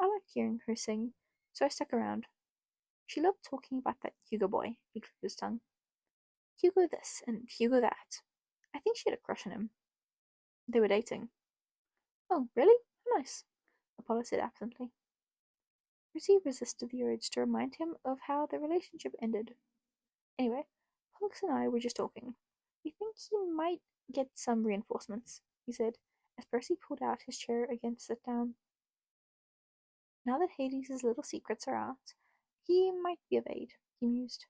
I liked hearing her sing, so I stuck around. She loved talking about that Hugo boy, he clicked his tongue. Hugo this and Hugo that. I think she had a crush on him. They were dating. Oh, really? Nice, Apollo said absently. Percy resisted the urge to remind him of how their relationship ended. Anyway, Pollux and I were just talking. We think he might get some reinforcements, he said, as Percy pulled out his chair again to sit down. Now that Hades' little secrets are out, he might be of aid, he mused.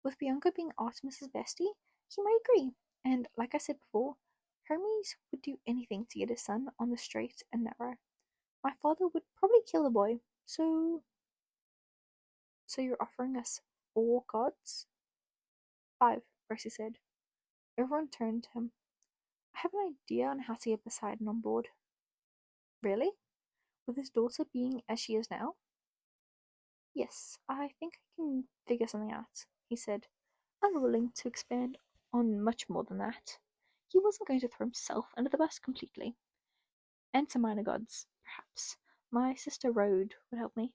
With Bianca being Artemis's bestie, he might agree, and like I said before, Hermes would do anything to get his son on the straight and narrow. My father would probably kill the boy, so you're offering us 4 gods? 5, Percy said. Everyone turned to him. I have an idea on how to get Poseidon on board. Really? With his daughter being as she is now? Yes, I think I can figure something out, he said, unwilling to expand on much more than that. He wasn't going to throw himself under the bus completely. And some minor gods, perhaps. My sister Rhode would help me.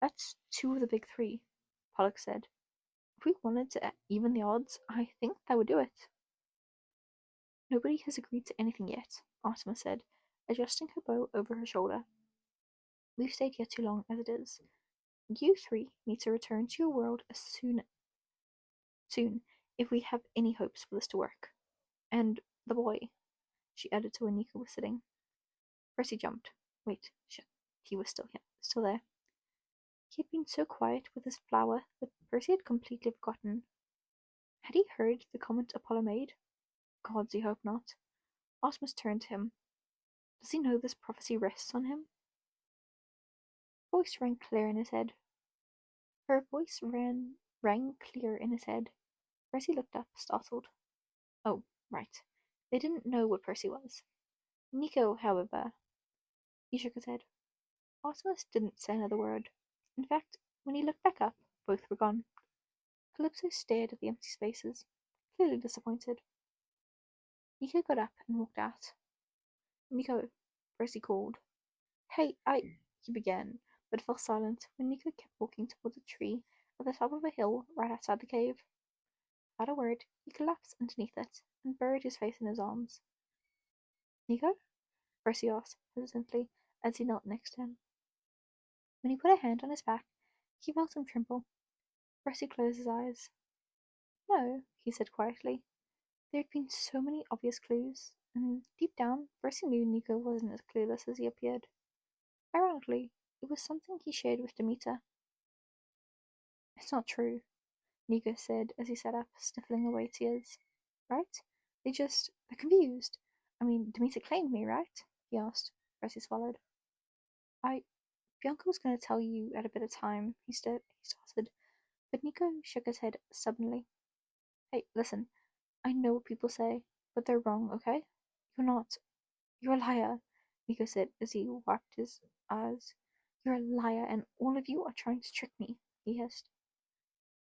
That's 2 of the big 3, Pollux said. If we wanted to even the odds, I think that would do it. Nobody has agreed to anything yet, Artemis said, adjusting her bow over her shoulder. We've stayed here too long as it is. You 3 need to return to your world as soon if we have any hopes for this to work. And the boy, she added to where Nico was sitting. Percy jumped. Wait, shit. He was still there. He had been so quiet with his flower that Percy had completely forgotten. Had he heard the comment Apollo made? Gods, he hoped not. Artemis turned to him. Does he know this prophecy rests on him? Her voice rang clear in his head. Rang clear in his head. Percy looked up, startled. Oh, right. They didn't know what Percy was. Nico, however, he shook his head. Artemis didn't say another word. In fact, when he looked back up, both were gone. Calypso stared at the empty spaces, clearly disappointed. Nico got up and walked out. Nico, Percy called. Hey, he began, but fell silent when Nico kept walking towards a tree at the top of a hill right outside the cave. Without a word, he collapsed underneath it and buried his face in his arms. Nico? Percy asked, hesitantly, as he knelt next to him. When he put a hand on his back, he felt him tremble. Percy closed his eyes. No, he said quietly. There had been so many obvious clues, and deep down, Percy knew Nico wasn't as clueless as he appeared. Ironically, it was something he shared with Demeter. It's not true, Nico said as he sat up, sniffling away tears. Right? They're confused. I mean, Demeter claimed me, right? He asked. Percy swallowed. Bianca was going to tell you at a better time, he started, but Nico shook his head stubbornly. Hey, listen, I know what people say, but they're wrong, okay? You're not. You're a liar, Nico said as he wiped his eyes. You're a liar, and all of you are trying to trick me, he hissed.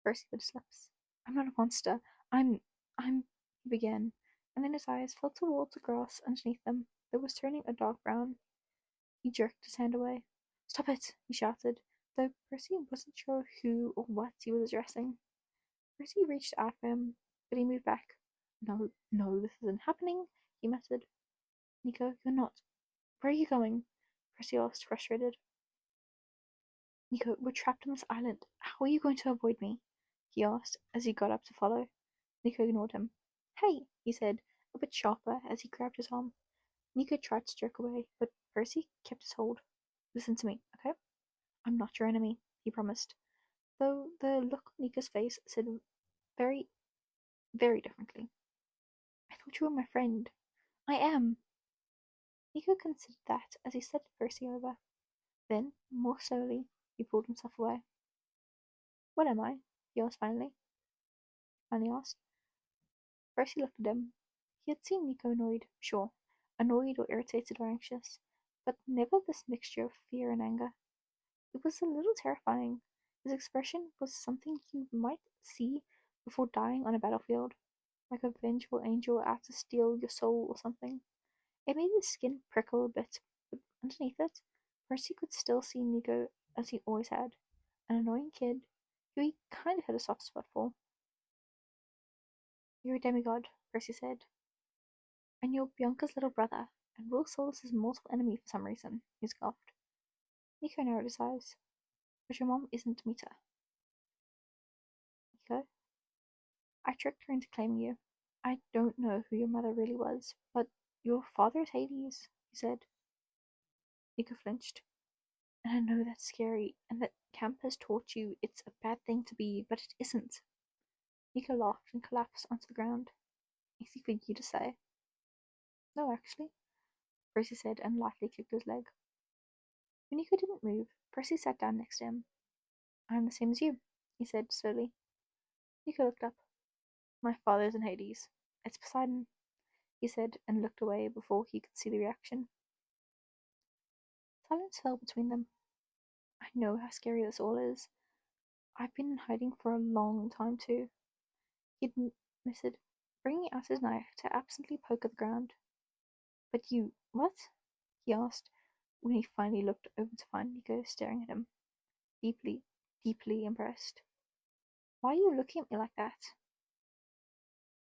Percy bit his lips. I'm not a monster. I'm, he began, and then his eyes fell towards the grass underneath them that was turning a dark brown. He jerked his hand away. Stop it, he shouted, though Percy wasn't sure who or what he was addressing. Percy reached out for him, but he moved back. No, this isn't happening, he muttered. Nico, you're not. Where are you going? Percy asked, frustrated. Nico, we're trapped on this island. How are you going to avoid me? He asked as he got up to follow. Nico ignored him. Hey, he said, a bit sharper as he grabbed his arm. Nico tried to jerk away, but Percy kept his hold. Listen to me, okay? I'm not your enemy, he promised, though the look on Nico's face said very, very differently. I thought you were my friend. I am. Nico considered that as he stepped Percy over. Then, more slowly, he pulled himself away. What am I? He asked finally. Percy looked at him. He had seen Nico annoyed, sure, annoyed or irritated or anxious, but never this mixture of fear and anger. It was a little terrifying. His expression was something you might see before dying on a battlefield, like a vengeful angel out to steal your soul or something. It made his skin prickle a bit, but underneath it, Percy could still see Nico as he always had, an annoying kid who he kind of had a soft spot for. You're a demigod, Percy said. And you're Bianca's little brother, and Will Solis' mortal enemy for some reason, he scoffed. Nico narrowed his eyes. But your mom isn't Mita. Nico? I tricked her into claiming you. I don't know who your mother really was, but your father is Hades, he said. Nico flinched. And I know that's scary, and that camp has taught you it's a bad thing to be, but it isn't. Nico laughed and collapsed onto the ground. Easy for you to say. No, actually, Percy said and lightly kicked his leg. When Nico didn't move, Percy sat down next to him. I'm the same as you, he said slowly. Nico looked up. My father's in Hades. It's Poseidon, he said and looked away before he could see the reaction. Silence fell between them. I know how scary this all is. I've been in hiding for a long time too. He admitted, bringing out his knife to absently poke at the ground. But you, what? He asked when he finally looked over to find Nico staring at him, deeply, deeply impressed. Why are you looking at me like that?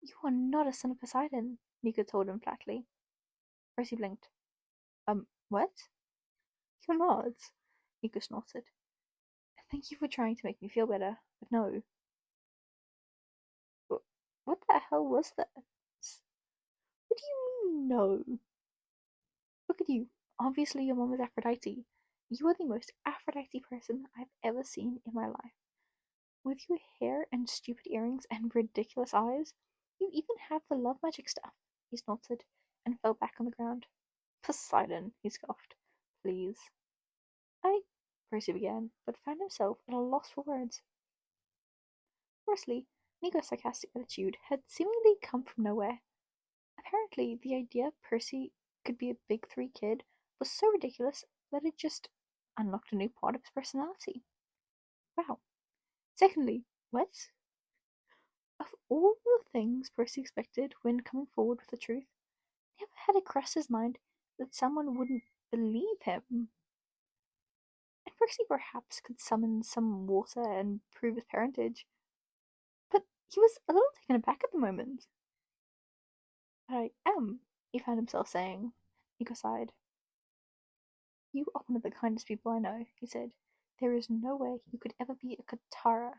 You are not a son of Poseidon, Nico told him flatly. Percy blinked. What? You're not, Nico snorted. Thank you for trying to make me feel better, but no. What the hell was that? What do you mean, no? Look at you. Obviously your mom is Aphrodite. You are the most Aphrodite person I've ever seen in my life. With your hair and stupid earrings and ridiculous eyes, you even have the love magic stuff. He snorted and fell back on the ground. Poseidon, he scoffed. Please. I, Percy began, but found himself at a loss for words. Firstly, Nico's sarcastic attitude had seemingly come from nowhere. Apparently, the idea Percy could be a big three kid was so ridiculous that it just unlocked a new part of his personality. Wow. Secondly, what? Of all the things Percy expected when coming forward with the truth, never had it crossed his mind that someone wouldn't believe him. And Percy perhaps could summon some water and prove his parentage, but he was a little taken aback at the moment. I am, he found himself saying. Nico sighed. You are one of the kindest people I know, he said. There is no way you could ever be a Katara.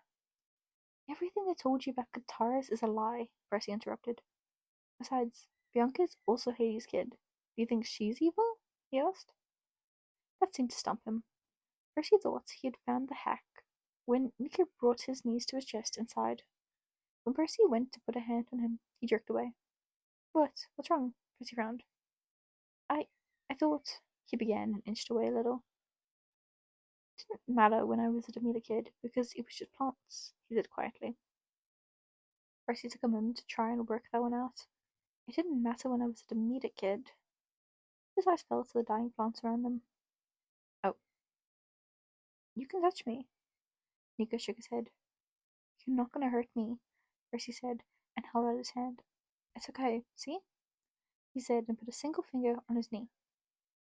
Everything they told you about Kataras is a lie, Percy interrupted. Besides, Bianca's also Hades' kid. Do you think she's evil? He asked. That seemed to stump him. Percy thought he had found the hack when Nico brought his knees to his chest and sighed. When Percy went to put a hand on him, he jerked away. What? What's wrong? Percy frowned. I thought, he began and inched away a little. It didn't matter when I was a Demeter kid, because it was just plants, he said quietly. Percy took a moment to try and work that one out. It didn't matter when I was a Demeter kid. His eyes fell to the dying plants around them. Oh. You can touch me. Nico shook his head. You're not going to hurt me, Percy said, and held out his hand. It's okay, see? He said, and put a single finger on his knee.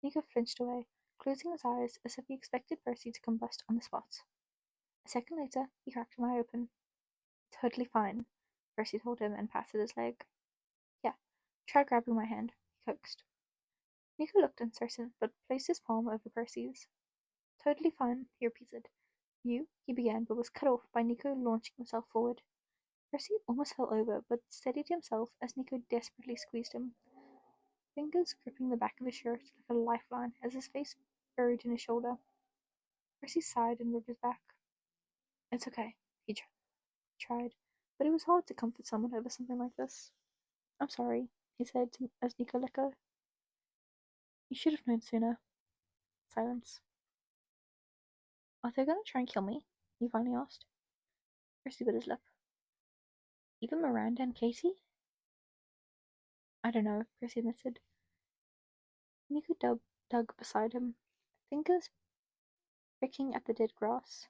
Nico flinched away, closing his eyes as if he expected Percy to combust on the spot. A second later, he cracked an eye open. Totally fine, Percy told him and patted his leg. Yeah, try grabbing my hand, he coaxed. Nico looked uncertain, but placed his palm over Percy's. Totally fine, he repeated. You, he began, but was cut off by Nico launching himself forward. Percy almost fell over, but steadied himself as Nico desperately squeezed him, fingers gripping the back of his shirt like a lifeline as his face buried in his shoulder. Percy sighed and rubbed his back. It's okay, he tried, but it was hard to comfort someone over something like this. I'm sorry, he said as Nico let go. You should have known sooner. Silence. Are they going to try and kill me? He finally asked. Percy bit his lip. Even Miranda and Katie? I don't know, Percy admitted. Nico dug beside him, fingers picking at the dead grass.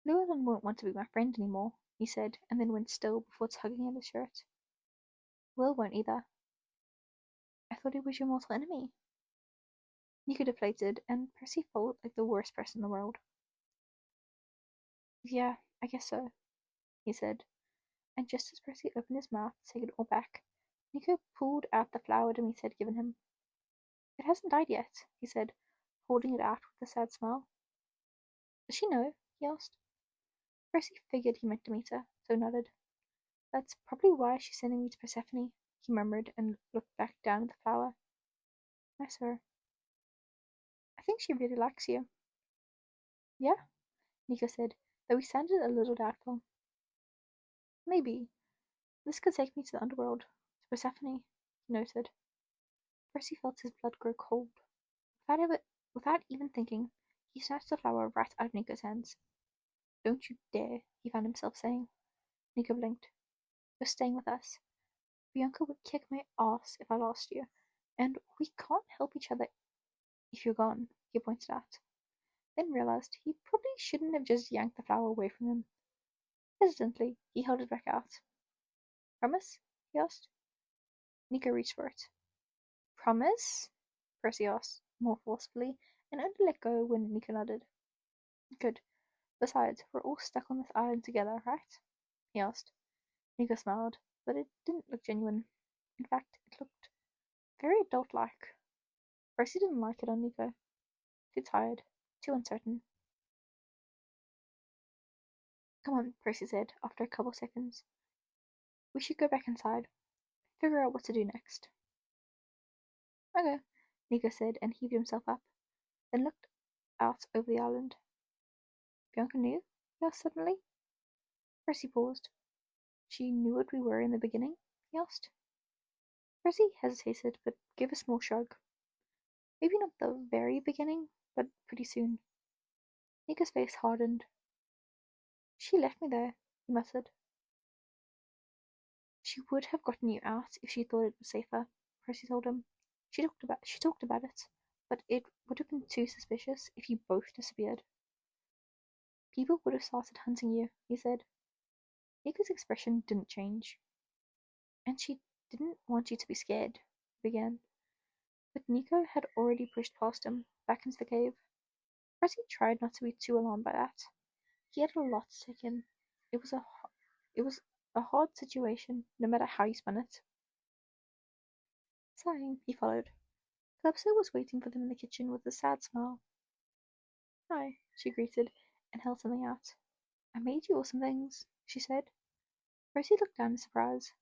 Llewellyn won't want to be my friend anymore, he said, and then went still before tugging at his shirt. Will won't either. I thought he was your mortal enemy. Nico deflated, and Percy felt like the worst person in the world. Yeah, I guess so, he said, and just as Percy opened his mouth to take it all back, Nico pulled out the flower Demeter had given him. It hasn't died yet, he said, holding it out with a sad smile. Does she know? He asked. Percy figured he meant Demeter, so nodded. That's probably why she's sending me to Persephone, he murmured and looked back down at the flower. Nice her. I think she really likes you. Yeah? Nico said, though he sounded a little doubtful. Maybe. This could take me to the underworld, to Persephone, he noted. Percy felt his blood grow cold. Without even thinking, he snatched the flower right out of Nico's hands. Don't you dare, he found himself saying. Nico blinked. You're staying with us. Bianca would kick my ass if I lost you, and we can't help each other if you're gone, he pointed out. Then realized he probably shouldn't have just yanked the flower away from him. Hesitantly, he held it back out. Promise? He asked. Nico reached for it. Promise? Percy asked, more forcefully, and only let go when Nico nodded. Good. Besides, we're all stuck on this island together, right? He asked. Nico smiled, but it didn't look genuine. In fact, it looked very adult-like. Percy didn't like it on Nico. Too tired, too uncertain. Come on, Percy said, after a couple seconds. We should go back inside. Figure out what to do next. Okay, Nico said, and heaved himself up. then looked out over the island. Bianca knew? He asked suddenly. Percy paused. She knew what we were in the beginning? He asked. Percy hesitated, but gave a small shrug. Maybe not the very beginning, but pretty soon. Nika's face hardened. She left me there, he muttered. She would have gotten you out if she thought it was safer, Percy told him. She talked about it, but it would have been too suspicious if you both disappeared. People would have started hunting you, he said. Nika's expression didn't change. And she didn't want you to be scared, he began. But Nico had already pushed past him, back into the cave. Percy tried not to be too alarmed by that. He had a lot to take in. It was a hard situation, no matter how you spun it. Sighing, he followed. Calypso was waiting for them in the kitchen with a sad smile. Hi, she greeted, and held something out. I made you all some things, she said. Percy looked down in surprise.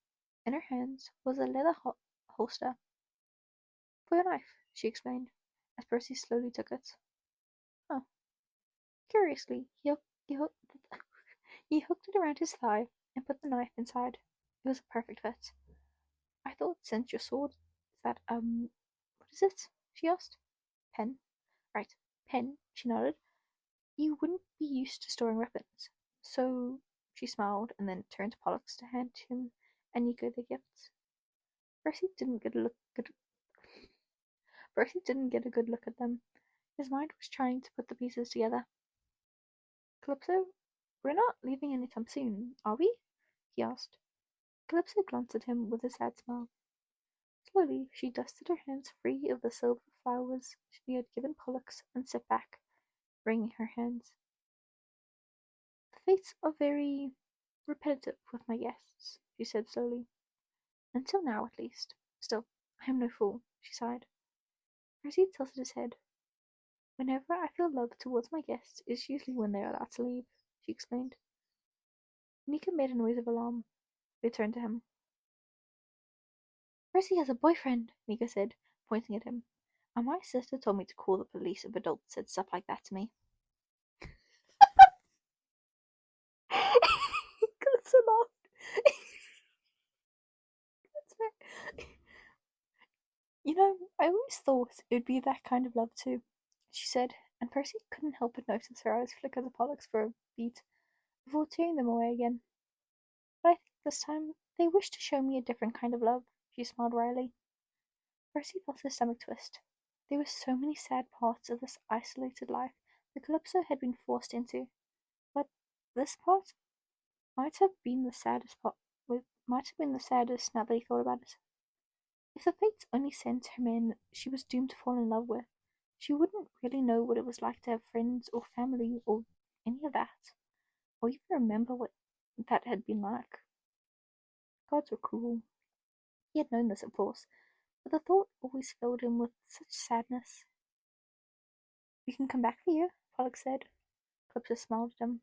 In her hands was a leather holster. For your knife, she explained, as Percy slowly took it. Oh. Curiously, he hooked it around his thigh and put the knife inside. It was a perfect fit. I thought since your sword that, what is it? She asked. Pen. Right, pen, she nodded. You wouldn't be used to storing weapons. So, she smiled and then turned to Pollux to hand him and Nico their gifts. Percy didn't get a good look at them. His mind was trying to put the pieces together. Calypso, we're not leaving anytime soon, are we? He asked. Calypso glanced at him with a sad smile. Slowly, she dusted her hands free of the silver flowers she had given Pollux and stepped back, wringing her hands. The fates are very repetitive with my guests, she said slowly. Until now, at least. Still, I am no fool, she sighed. Percy tilted his head. Whenever I feel love towards my guests is usually when they are allowed to leave, she explained. Nika made a noise of alarm. They turned to him. Percy has a boyfriend, Nika said, pointing at him. And my sister told me to call the police if adults said stuff like that to me. Calypso laughed. You know, I always thought it would be that kind of love too, she said, and Percy couldn't help but notice her eyes flicker to Pollux for a beat before tearing them away again. But I think this time they wish to show me a different kind of love, she smiled wryly. Percy felt his stomach twist. There were so many sad parts of this isolated life that Calypso had been forced into, but this part might have been the saddest part. Might have been the saddest now that he thought about it. If the fates only sent her men she was doomed to fall in love with, she wouldn't really know what it was like to have friends or family or any of that, or even remember what that had been like. Gods were cruel. He had known this, of course, but the thought always filled him with such sadness. We can come back for you, Pollux said. Calypso smiled at him.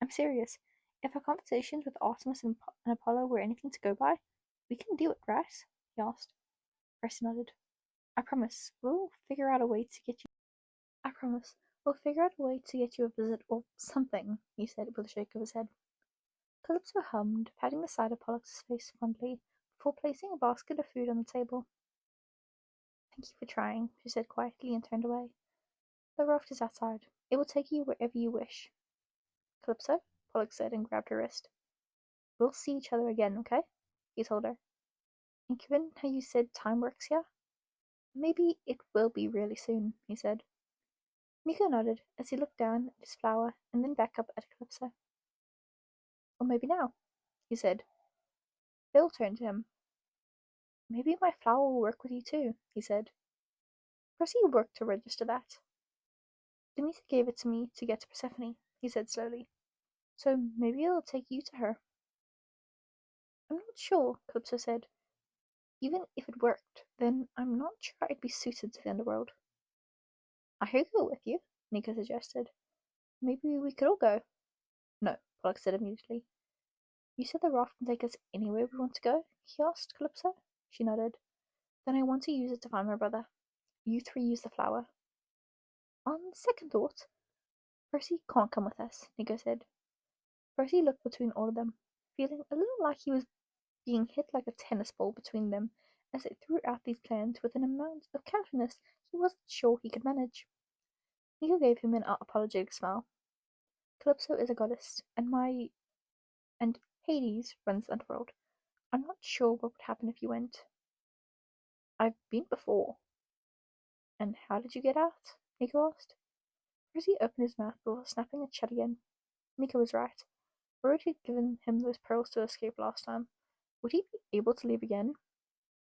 I'm serious. If our conversations with Artemis and Apollo were anything to go by, we can do it, right? He asked. Percy nodded. I promise, we'll figure out a way to get you. I promise, we'll figure out a way to get you a visit or something, he said with a shake of his head. Calypso hummed, patting the side of Pollux's face fondly, before placing a basket of food on the table. Thank you for trying, she said quietly and turned away. The raft is outside. It will take you wherever you wish. Calypso, Pollux said and grabbed her wrist. We'll see each other again, okay? He told her. And given how you said time works here, maybe it will be really soon, he said. Nico nodded as he looked down at his flower and then back up at Calypso. Or maybe now, he said. Bill turned to him. Maybe my flower will work with you too, he said. Percy worked to register that. Demeter gave it to me to get to Persephone, he said slowly. So maybe it'll take you to her. I'm not sure, Calypso said. Even if it worked, then I'm not sure I'd be suited to the underworld. I could go with you, Nico suggested. Maybe we could all go. No, Pollux said immediately. You said the raft can take us anywhere we want to go? He asked Calypso. She nodded. Then I want to use it to find my brother. You three use the flower. On second thought, Percy can't come with us, Nico said. Percy looked between all of them, feeling a little like he was being hit like a tennis ball between them as they threw out these plans with an amount of carefulness he wasn't sure he could manage. Nico gave him an apologetic smile. Calypso is a goddess, and Hades runs the underworld. I'm not sure what would happen if you went. I've been before. And how did you get out? Nico asked. Percy opened his mouth before snapping it shut again. Nico was right. Road had given him those pearls to escape last time. Would he be able to leave again?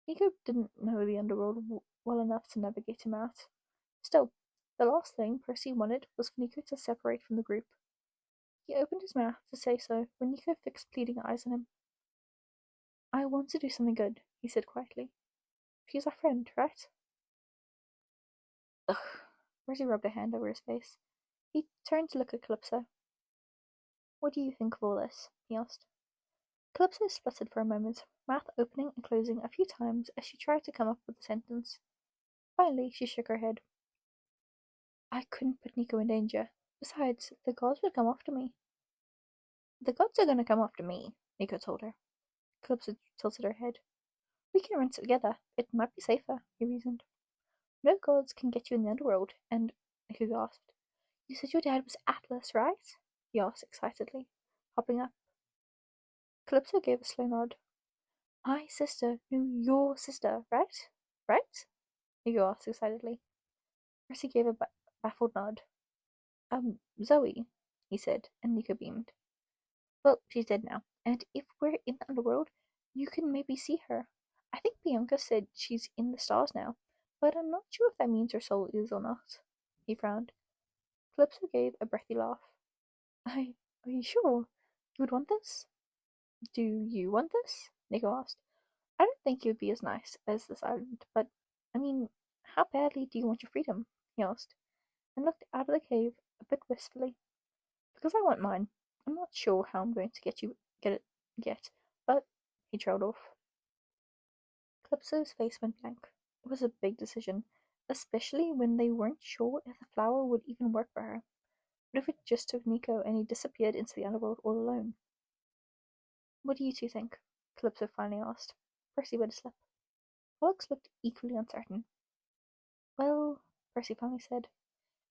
Nico didn't know the underworld well enough to navigate him out. Still, the last thing Percy wanted was for Nico to separate from the group. He opened his mouth to say so when Nico fixed pleading eyes on him. I want to do something good, he said quietly. She's our friend, right? Ugh. Percy rubbed a hand over his face. He turned to look at Calypso. What do you think of all this? He asked. Calypso spluttered for a moment, mouth opening and closing a few times as she tried to come up with a sentence. Finally, she shook her head. I couldn't put Nico in danger. Besides, the gods would come after me. The gods are going to come after me, Nico told her. Calypso tilted her head. We can run together. It might be safer, he reasoned. No gods can get you in the underworld, and Nico gasped. You said your dad was Atlas, right? He asked excitedly, hopping up. Calypso gave a slow nod. My sister knew your sister, right? Right? Nico asked excitedly. Percy gave a baffled nod. Zoe, he said, and Nico beamed. Well, she's dead now, and if we're in the underworld, you can maybe see her. I think Bianca said she's in the stars now, but I'm not sure if that means her soul is or not. He frowned. Calypso gave a breathy laugh. Are you sure? You would want this? Do you want this? Nico asked. I don't think it would be as nice as this island, but, I mean, how badly do you want your freedom? He asked, and looked out of the cave a bit wistfully. Because I want mine. I'm not sure how I'm going to get it yet, but he trailed off. Calypso's face went blank. It was a big decision, especially when they weren't sure if the flower would even work for her. What if it just took Nico and he disappeared into the underworld all alone? What do you two think? Calypso finally asked. Percy bit his lip. Pollux looked equally uncertain. Well, Percy finally said,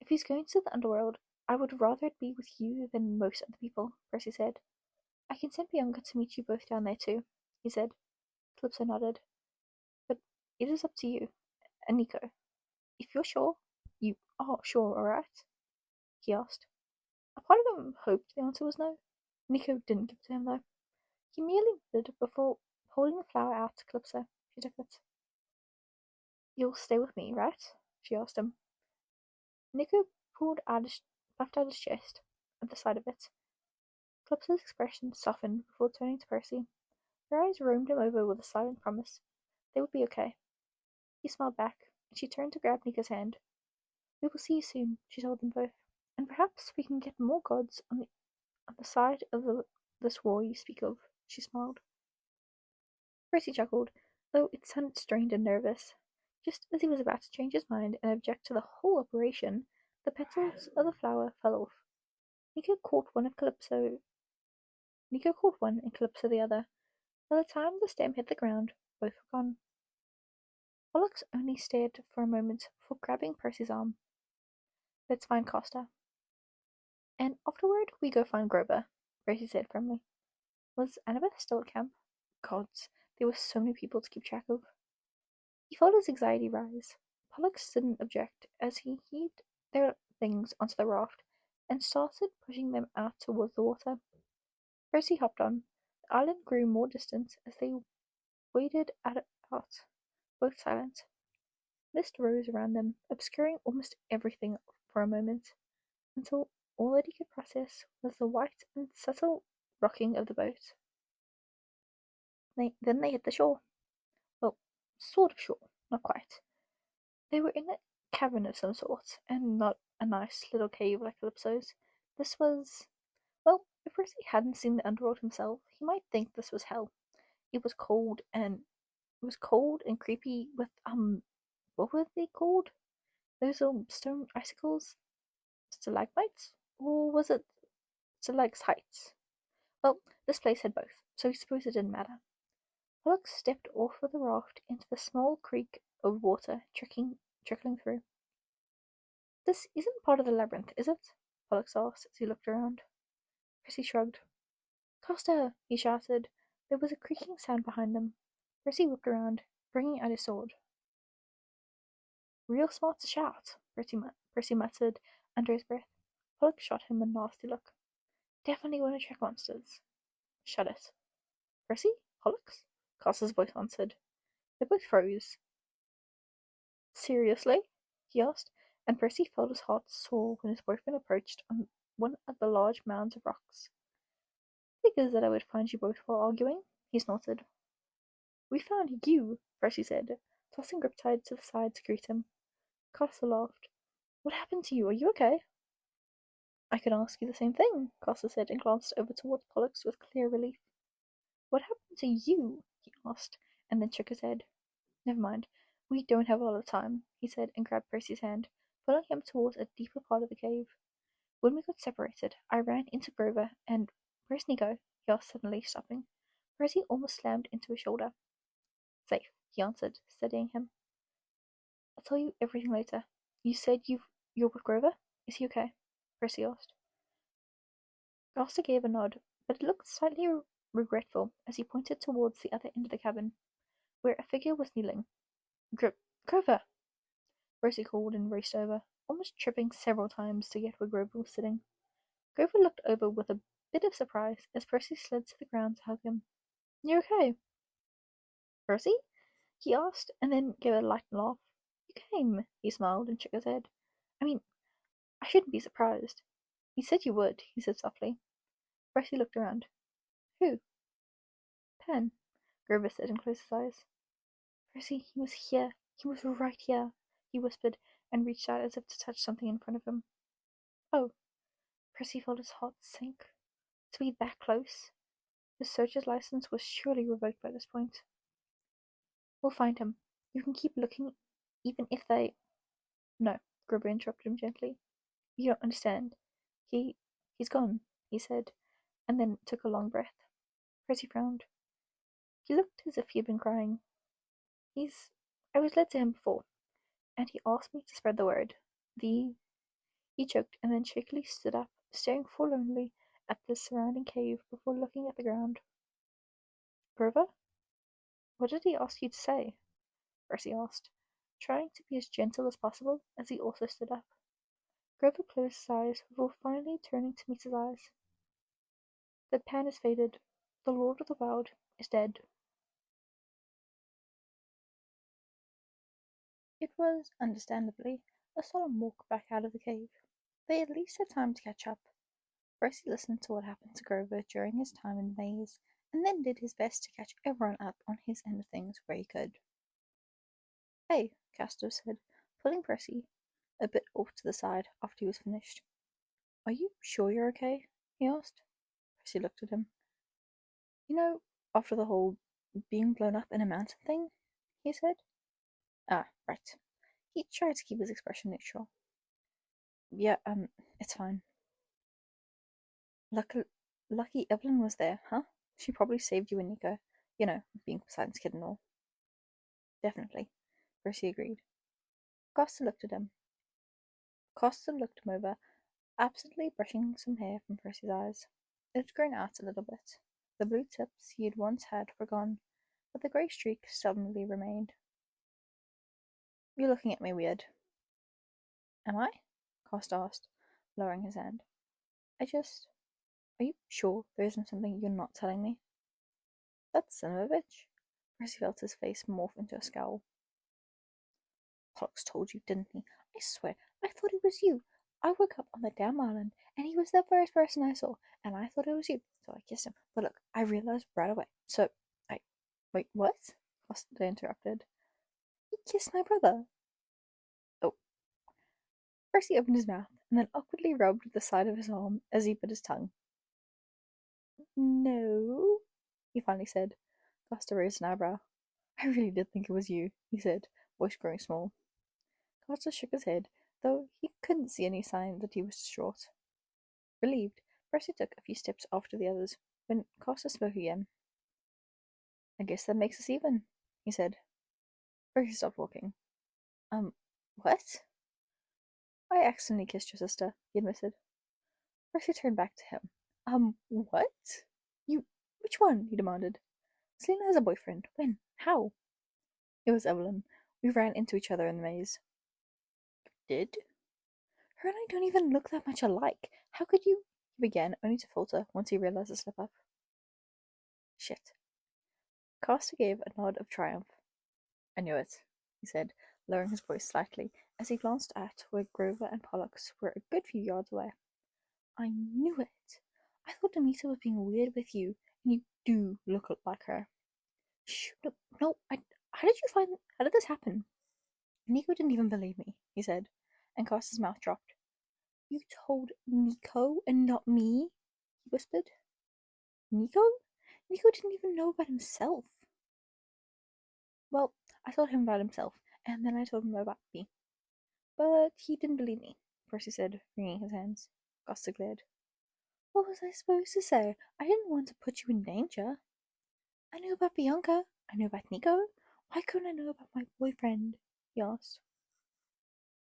if he's going to the underworld, I would rather it be with you than most other people, Percy said. I can send Bianca to meet you both down there too, he said. Calypso nodded. But it is up to you. And Nico, if you're sure, you are sure, alright? He asked. A part of him hoped the answer was no. Nico didn't give it to him though. He merely nodded before holding the flower out to Calypso. She took it. You'll stay with me, right? She asked him. Nico puffed out his chest at the sight of it. Calypso's expression softened before turning to Percy. Her eyes roamed him over with a silent promise. They would be okay. He smiled back, and she turned to grab Nico's hand. We will see you soon, she told them both. And perhaps we can get more gods on the side of this war you speak of, she smiled. Percy chuckled, though it sounded strained and nervous. Just as he was about to change his mind and object to the whole operation, the petals of the flower fell off. Nico caught one and Calypso the other. By the time the stem hit the ground, both were gone. Pollux only stared for a moment before grabbing Percy's arm. Let's find Castor. And afterward we go find Grover, Percy said firmly. Was Annabeth still at camp? Gods, there were so many people to keep track of. He felt his anxiety rise. Pollux didn't object as he heaved their things onto the raft and started pushing them out towards the water. Percy hopped on. The island grew more distant as they waded out, both silent. Mist rose around them, obscuring almost everything for a moment, until all that he could process was the white and subtle rocking of the boat. Then they hit the shore. Well, sort of shore, not quite. They were in a cavern of some sort, and not a nice little cave like Calypso's. This was... Well, if Percy hadn't seen the underworld himself, he might think this was hell. It was cold and creepy with what were they called? Those stone icicles? Stalagmites? Or was it stalactites? Well, this place had both, so he supposed it didn't matter. Pollux stepped off of the raft into the small creek of water trickling through. This isn't part of the labyrinth, is it? Pollux asked as he looked around. Percy shrugged. Castor! He shouted. There was a creaking sound behind them. Percy whipped around, bringing out his sword. Real smart to shout, Percy muttered under his breath. Pollux shot him a nasty look. Definitely want to trick monsters. Shut it. Percy? Pollux? Castor's voice answered. They both froze. Seriously? He asked, and Percy felt his heart soar when his boyfriend approached on one of the large mounds of rocks. Figures that I would find you both while arguing, he snorted. We found you, Percy said, tossing Griptide to the side to greet him. Castor laughed. What happened to you? Are you okay? I could ask you the same thing, Castor said, and glanced over towards Pollux with clear relief. What happened to you? He asked, and then shook his head. Never mind. We don't have a lot of time, he said, and grabbed Percy's hand, pulling him towards a deeper part of the cave. When we got separated, I ran into Grover, and where's Nico? He asked suddenly, stopping. Percy almost slammed into his shoulder. Safe, he answered, steadying him. I'll tell you everything later. You said you're with Grover? Is he okay? Percy asked. Castor gave a nod, but it looked slightly regretful as he pointed towards the other end of the cabin, where a figure was kneeling. Grover! Percy called and raced over, almost tripping several times to get where Grover was sitting. Grover looked over with a bit of surprise as Percy slid to the ground to hug him. You okay? Percy? He asked, and then gave a light laugh. You came, he smiled and shook his head. I mean, I shouldn't be surprised. You said you would, he said softly. Percy looked around. Who? Pen, Grover said and closed his eyes. Percy, he was here. He was right here, he whispered, and reached out as if to touch something in front of him. Oh. Percy felt his heart sink. To be that close? His searcher's license was surely revoked by this point. We'll find him. You can keep looking, even if they... No, Grover interrupted him gently. You don't understand. He's gone, he said, and then took a long breath. Percy frowned. He looked as if he had been crying. I was led to him before, and he asked me to spread the word. He choked and then shakily stood up, staring forlornly at the surrounding cave before looking at the ground. Grover? What did he ask you to say? Percy asked, trying to be as gentle as possible as he also stood up. Grover closed his eyes before finally turning to meet his eyes. The Pan is faded. The Lord of the World is dead. It was, understandably, a solemn walk back out of the cave. They at least had time to catch up. Percy listened to what happened to Grover during his time in the maze, and then did his best to catch everyone up on his end of things where he could. Hey, Castor said, pulling Percy a bit off to the side after he was finished. Are you sure you're okay? He asked. Percy looked at him. You know, after the whole being blown up in a mountain thing, he said. Ah, right. He tried to keep his expression neutral. Yeah, it's fine. Lucky Evelyn was there, huh? She probably saved you and Nico. You know, being Poseidon's kid and all. Definitely, Percy agreed. Costa looked at him. Costa looked him over, absently brushing some hair from Percy's eyes. It had grown out a little bit. The blue tips he had once had were gone, but the grey streak stubbornly remained. You're looking at me weird. Am I? Costa asked, lowering his hand. Are you sure there isn't something you're not telling me? That son of a bitch. Percy felt his face morph into a scowl. Pollux told you, didn't he? I swear, I thought it was you. I woke up on the damn island, and he was the first person I saw, and I thought it was you, so I kissed him. But look, I realized right away. Wait, what? Costa interrupted. He kissed my brother. Oh. Percy opened his mouth, and then awkwardly rubbed the side of his arm as he bit his tongue. No, he finally said. Costa raised an eyebrow. I really did think it was you, he said, voice growing small. Costa shook his head, though he couldn't see any sign that he was distraught. Relieved, Percy took a few steps after the others, when Costa spoke again. I guess that makes us even, he said. Percy stopped walking. What? I accidentally kissed your sister, he admitted. Percy turned back to him. What? You. Which one? He demanded. Selena has a boyfriend. When? How? It was Evelyn. We ran into each other in the maze. Did? Her and I don't even look that much alike. How could you? He began, only to falter once he realized the slip up. Shit. Costa gave a nod of triumph. I knew it, he said, lowering his voice slightly as he glanced at where Grover and Pollux were a good few yards away. I knew it. I thought Anita was being weird with you, and you do look like her. Shh, no, how did this happen? Nico didn't even believe me, he said, and Costa's mouth dropped. You told Nico and not me? He whispered. Nico? Nico didn't even know about himself. Well, I told him about himself, and then I told him about me. But he didn't believe me, Percy said, wringing his hands. Costa glared. What was I supposed to say? I didn't want to put you in danger. I knew about Bianca. I knew about Nico. Why couldn't I know about my boyfriend? He asked.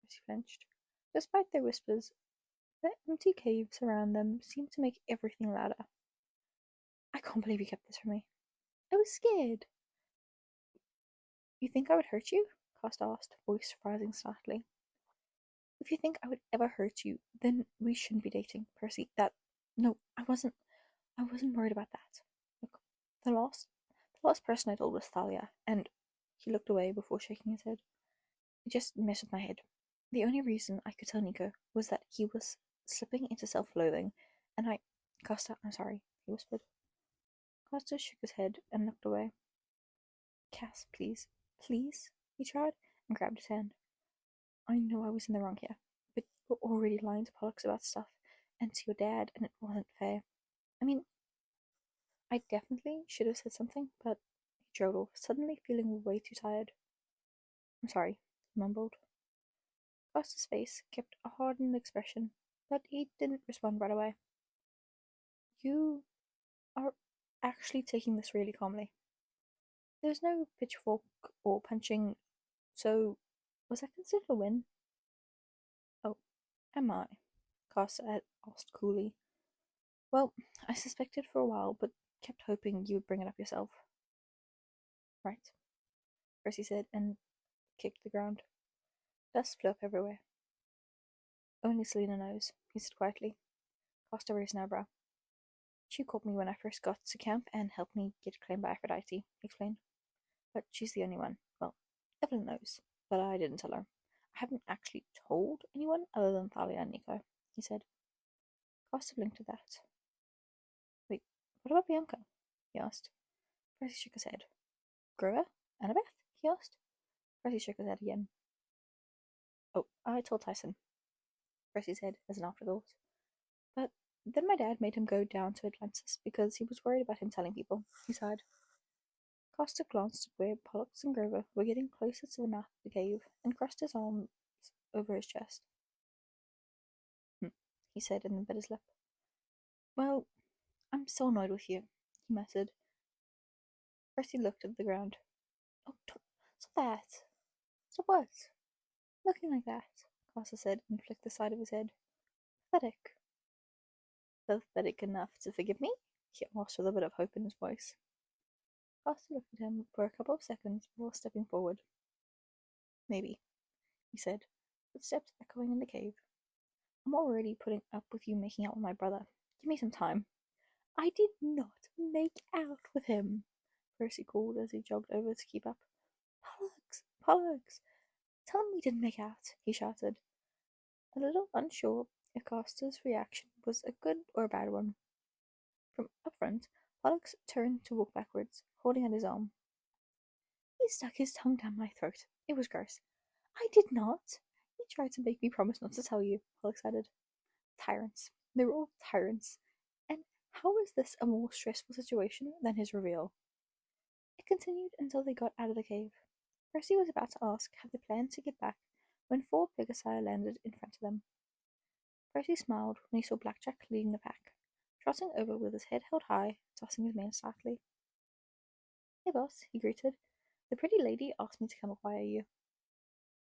Percy flinched. Despite their whispers, the empty caves around them seemed to make everything louder. I can't believe you kept this from me. I was scared. You think I would hurt you? Costa asked, voice rising slightly. If you think I would ever hurt you, then we shouldn't be dating, Percy. No, I wasn't worried about that. Look, the last person I told was Thalia, and he looked away before shaking his head. It just messed with my head. The only reason I could tell Nico was that he was slipping into self-loathing, and Costa, I'm sorry, he whispered. Costa shook his head and looked away. Cass, please, please, he tried, and grabbed his hand. I know I was in the wrong here, but you were already lying to Pollux about stuff, and to your dad, and it wasn't fair. I mean, I definitely should have said something, but he drove off, suddenly feeling way too tired. I'm sorry, he mumbled. Costa's face kept a hardened expression, but he didn't respond right away. You are actually taking this really calmly. There's no pitchfork or punching, so was that considered a win? Oh, am I? Costa asked coolly. Well, I suspected for a while, but kept hoping you would bring it up yourself. Right, Percy said, and kicked the ground. Dust flew up everywhere. Only Selena knows, he said quietly. Costa raised an eyebrow. She caught me when I first got to camp and helped me get claimed by Aphrodite, he explained. But she's the only one. Well, Evelyn knows, but I didn't tell her. I haven't actually told anyone other than Thalia and Nico, he said. Costa blinked at that. Wait, what about Bianca? He asked. Percy shook his head. Grover? Annabeth? He asked. Percy shook his head again. Oh, I told Tyson, Percy said as an afterthought. But then my dad made him go down to Atlantis because he was worried about him telling people, he sighed. Costa glanced at where Pollux and Grover were getting closer to the mouth of the cave and crossed his arms over his chest. He said and then bit his lip. Well, I'm so annoyed with you, he muttered. Percy looked at the ground. Oh, stop that. Stop what? Looking like that, Costa said and flicked the side of his head. Pathetic. Pathetic enough to forgive me? He asked with a bit of hope in his voice. Costa looked at him for a couple of seconds before stepping forward. Maybe, he said, footsteps echoing in the cave. I'm already putting up with you making out with my brother. Give me some time. I did not make out with him, Percy called as he jogged over to keep up. Pollux! Pollux! Tell him we didn't make out, he shouted, a little unsure if Costa's reaction was a good or a bad one. From up front, Pollux turned to walk backwards, holding at his arm. He stuck his tongue down my throat. It was gross. I did not. He tried to make me promise not to tell you, Pollux added. Tyrants. They were all tyrants. And how is this a more stressful situation than his reveal? It continued until they got out of the cave. Percy was about to ask how they planned to get back when 4 Pegasi landed in front of them. Percy smiled when he saw Blackjack leading the pack, trotting over with his head held high, tossing his mane slightly. "Hey boss," he greeted. "The pretty lady asked me to come acquire you."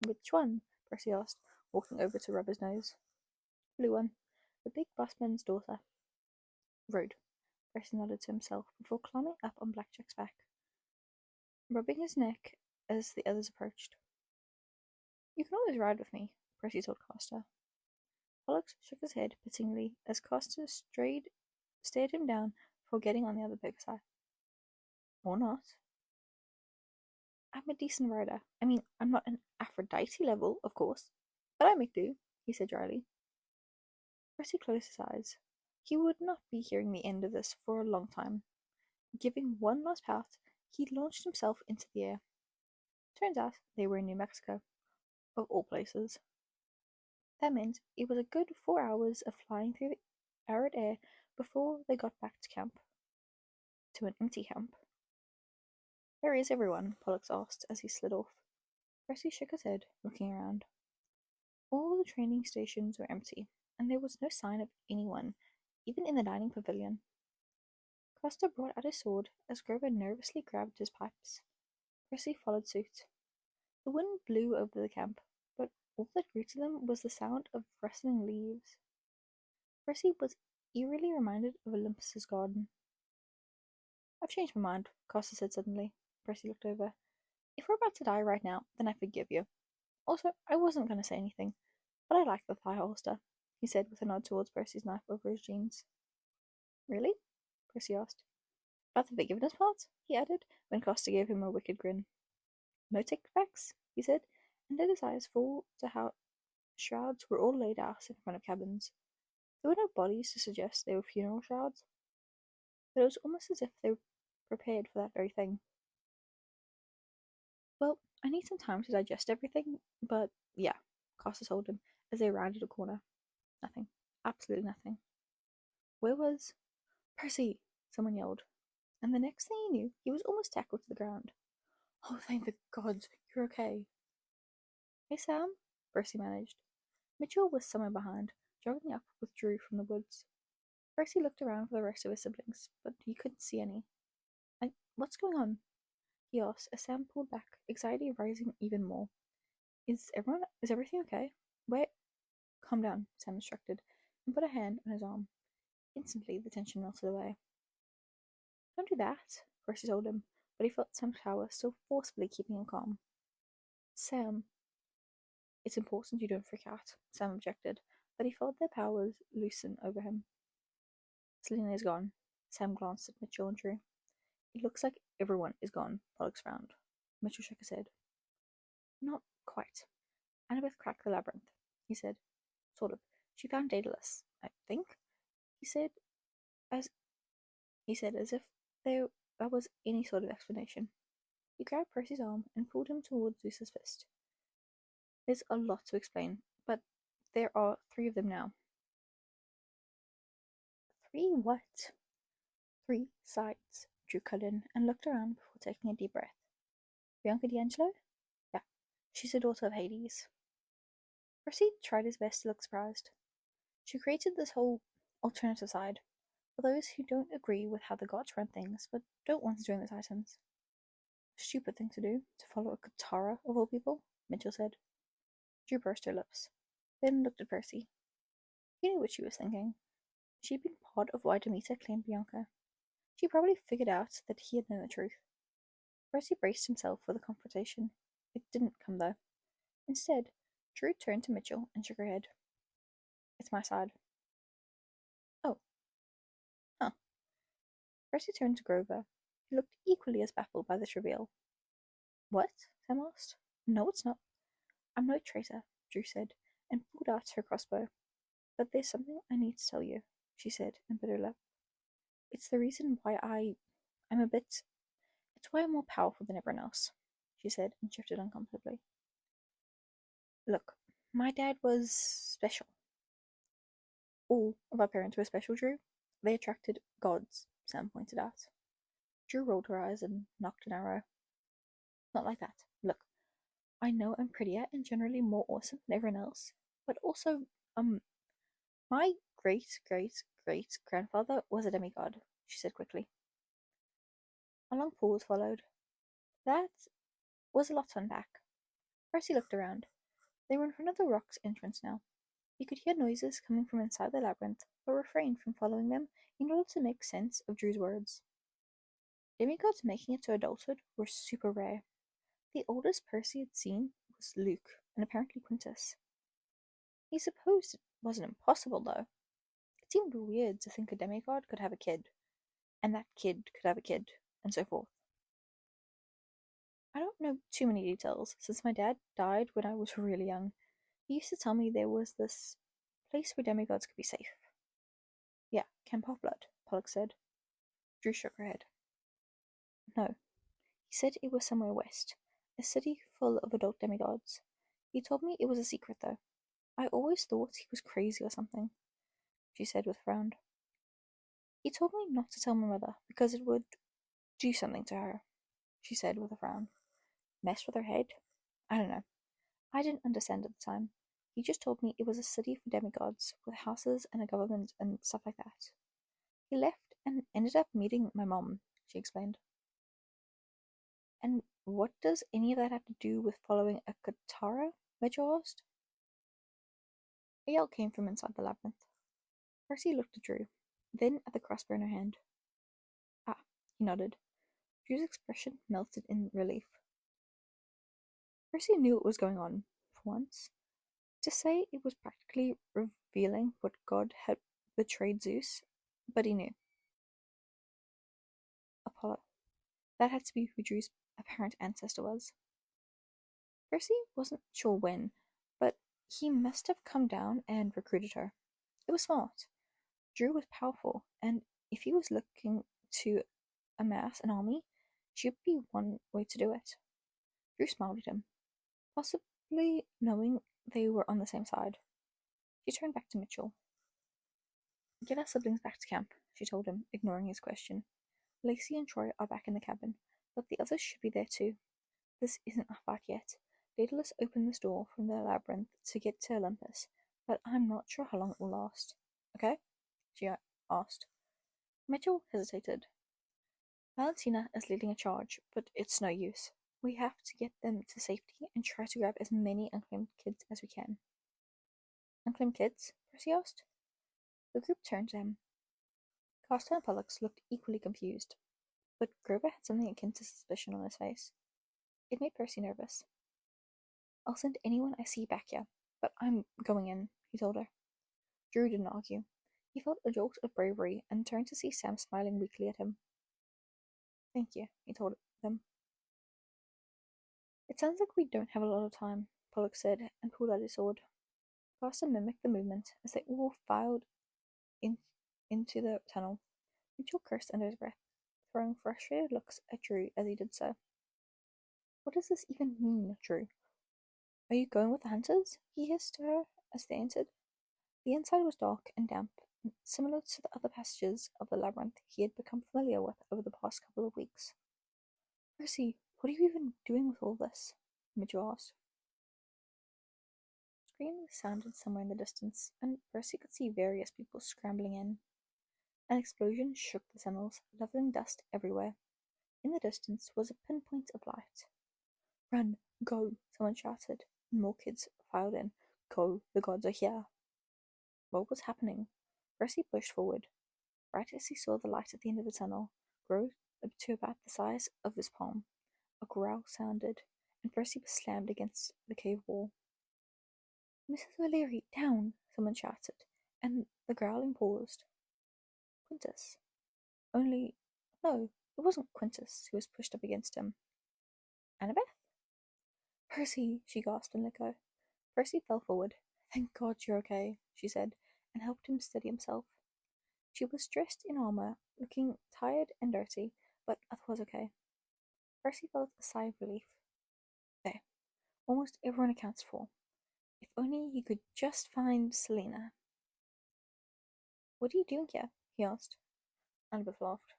"Which one?" Percy asked, walking over to rub his nose. "Blue one. The big bossman's daughter." "Road." Percy nodded to himself before climbing up on Blackjack's back, rubbing his neck as the others approached. "You can always ride with me," Percy told Castor. Pollux shook his head pityingly as Castor stared him down before getting on the other Pegasi. "Or not." "I'm a decent rider. I mean, I'm not an Aphrodite level, of course, but I make do," he said dryly. Percy closed his eyes. He would not be hearing the end of this for a long time. Giving one last pout, he launched himself into the air. Turns out they were in New Mexico, of all places. That meant it was a good 4 hours of flying through the arid air before they got back to camp. To an empty camp. "Where is everyone?" Pollux asked as he slid off. Percy shook his head, looking around. All the training stations were empty, and there was no sign of anyone, even in the dining pavilion. Castor brought out his sword as Grover nervously grabbed his pipes. Percy followed suit. The wind blew over the camp, but all that greeted them was the sound of rustling leaves. Percy was eerily reminded of Olympus's garden. "I've changed my mind," Castor said suddenly. Percy looked over. "If we're about to die right now, then I forgive you. Also, I wasn't going to say anything, but I like the thigh holster," he said with a nod towards Percy's knife over his jeans. "Really?" Percy asked. "About the forgiveness part?" he added, when Castor gave him a wicked grin. "No take-backs?" he said, and let his eyes fall to how shrouds were all laid out in front of cabins. There were no bodies to suggest they were funeral shrouds, but it was almost as if they were prepared for that very thing. "Well, I need some time to digest everything, but yeah," Castor told him as they rounded a corner. "Nothing. Absolutely nothing." "Where was Percy?" someone yelled, and the next thing he knew, he was almost tackled to the ground. "Oh, thank the gods, you're okay." "Hey, Sam," Percy managed. Mitchell was somewhere behind, jogging up with Drew from the woods. Percy looked around for the rest of his siblings, but he couldn't see any. What's going on?" he asked as Sam pulled back, anxiety rising even more. Is everything okay? Where? Calm down," Sam instructed, and put a hand on his arm. Instantly, the tension melted away. "Don't do that," Percy told him, but he felt Sam's power still forcefully keeping him calm. "Sam." "It's important you don't freak out," Sam objected, but he felt their powers loosen over him. "Selena is gone." Sam glanced at Mitchell and Drew. "It looks like everyone is gone," Pollux frowned. Mitchell shook his head. "Not quite. Annabeth cracked the labyrinth," he said. "Sort of. She found Daedalus, I think," he said as if that was any sort of explanation. He grabbed Percy's arm and pulled him towards Zeus's fist. "There's a lot to explain, but there are 3 of them now." "3 what?" "3 sides." Drew cut in and looked around before taking a deep breath. "Bianca D'Angelo?" "Yeah. She's a daughter of Hades." Percy tried his best to look surprised. "She created this whole alternative side for those who don't agree with how the gods run things but don't want to join the Titans." "Stupid thing to do, to follow a Katara of all people," Mitchell said. Drew pursed her lips, then looked at Percy. He knew what she was thinking. She'd been part of why Demeter claimed Bianca. She probably figured out that he had known the truth. Percy braced himself for the confrontation. It didn't come, though. Instead, Drew turned to Mitchell and shook her head. "It's my side." "Oh. Huh." Percy turned to Grover, who looked equally as baffled by this reveal. "What?" Sam asked. "No, it's not." "I'm no traitor," Drew said, and pulled out her crossbow. "But there's something I need to tell you," she said and bit her lip. "It's the reason why I'm a bit... It's why I'm more powerful than everyone else," she said and shifted uncomfortably. "Look, my dad was special." "All of our parents were special, Drew. They attracted gods," Sam pointed out. Drew rolled her eyes and knocked an arrow. "Not like that. Look, I know I'm prettier and generally more awesome than everyone else, but also, um, my great great great grandfather was a demigod, she said quickly. A long pause followed. That was a lot to unpack. Percy looked around. They were in front of the rock's entrance now. He could hear noises coming from inside the labyrinth, but refrained from following them in order to make sense of Drew's words. Demigods making it to adulthood were super rare. The oldest Percy had seen was Luke, and apparently Quintus. He supposed it wasn't impossible, though. It seemed weird to think a demigod could have a kid, and that kid could have a kid, and so forth. I don't know too many details, since my dad died when I was really young. He used to tell me there was this place where demigods could be safe. Yeah, Camp Half-Blood, Pollock said. Drew shook her head. No, he said it was somewhere west, a city full of adult demigods. He told me it was a secret, though. I always thought he was crazy or something, she said with a frown. He told me not to tell my mother, because it would do something to her, she said with a frown. Mess with her head? I don't know. I didn't understand at the time. He just told me it was a city for demigods, with houses and a government and stuff like that. He left and ended up meeting my mom, she explained. And what does any of that have to do with following a Katara? Mitchell asked. A yell came from inside the labyrinth. Percy looked at Drew, then at the crossbow in her hand. Ah, he nodded. Drew's expression melted in relief. Percy knew what was going on, for once. To say it was practically revealing what God had betrayed Zeus, but he knew. Apollo. That had to be who Drew's apparent ancestor was. Percy wasn't sure when, but he must have come down and recruited her. It was smart. Drew was powerful, and if he was looking to amass an army, she would be one way to do it. Drew smiled at him, possibly knowing they were on the same side. She turned back to Mitchell. Get our siblings back to camp, she told him, ignoring his question. Lacey and Troy are back in the cabin, but the others should be there too. This isn't our fight yet. Daedalus opened this door from the labyrinth to get to Olympus, but I'm not sure how long it will last. Okay? She asked. Mitchell hesitated. Valentina is leading a charge, but it's no use. We have to get them to safety and try to grab as many unclaimed kids as we can. Unclaimed kids? Percy asked. The group turned to him. Castor and Pollux looked equally confused, but Grover had something akin to suspicion on his face. It made Percy nervous. I'll send anyone I see back here, but I'm going in, he told her. Drew didn't argue. He felt a jolt of bravery and turned to see Sam smiling weakly at him. Thank you, he told them. It sounds like we don't have a lot of time, Pollux said, and pulled out his sword. Castor mimicked the movement as they all filed into the tunnel. Mitchell cursed under his breath, throwing frustrated looks at Drew as he did so. What does this even mean, Drew? Are you going with the hunters? He hissed to her as they entered. The inside was dark and damp, similar to the other passages of the labyrinth he had become familiar with over the past couple of weeks. Percy, what are you even doing with all this? Mitchell asked. Screams sounded somewhere in the distance, and Percy could see various people scrambling in. An explosion shook the tunnels, leveling dust everywhere. In the distance was a pinpoint of light. Run! Go! Someone shouted, and more kids filed in. Go! The gods are here! What was happening? Percy pushed forward, right as he saw the light at the end of the tunnel grow to about the size of his palm. A growl sounded, and Percy was slammed against the cave wall. Mrs. O'Leary, down! Someone shouted, and the growling paused. Quintus. Only, no, it wasn't Quintus who was pushed up against him. Annabeth? Percy, she gasped in echo. Percy fell forward. Thank God you're okay, she said, and helped him steady himself. She was dressed in armor, looking tired and dirty, but otherwise okay. Percy felt a sigh of relief. There, almost everyone accounts for. If only he could just find Selena. What are you doing here? He asked. Annabeth laughed.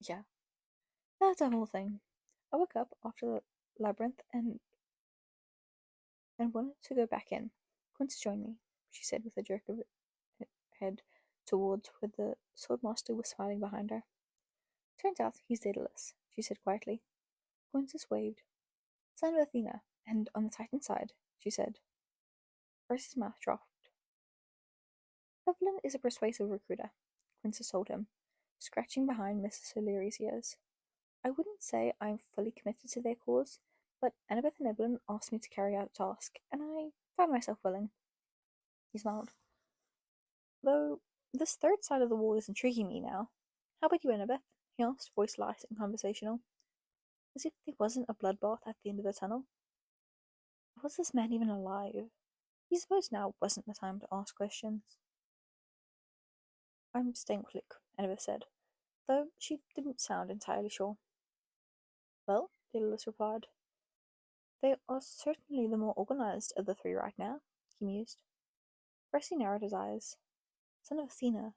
Yeah, that's a whole thing. I woke up after the labyrinth and and wanted to go back in. "Quintus, join me," she said with a jerk of her head towards where the swordmaster was smiling behind her. "Turns out he's Daedalus," she said quietly. Quintus waved. "Son of Athena, and on the Titan side," she said. Percy's mouth dropped. "Evelyn is a persuasive recruiter," Quintus told him, scratching behind Mrs. O'Leary's ears. "I wouldn't say I'm fully committed to their cause, but Annabeth and Evelyn asked me to carry out a task, and I found myself willing." He smiled. "Though this third side of the wall is intriguing me now. How about you, Annabeth?" he asked, voice light and conversational, as if there wasn't a bloodbath at the end of the tunnel. Was this man even alive? He supposed now wasn't the time to ask questions. "I'm staying with Luke," Annabeth said, though she didn't sound entirely sure. "Well," Daedalus replied, "they are certainly the more organized of the three right now," he mused. Percy narrowed his eyes. Son of Athena,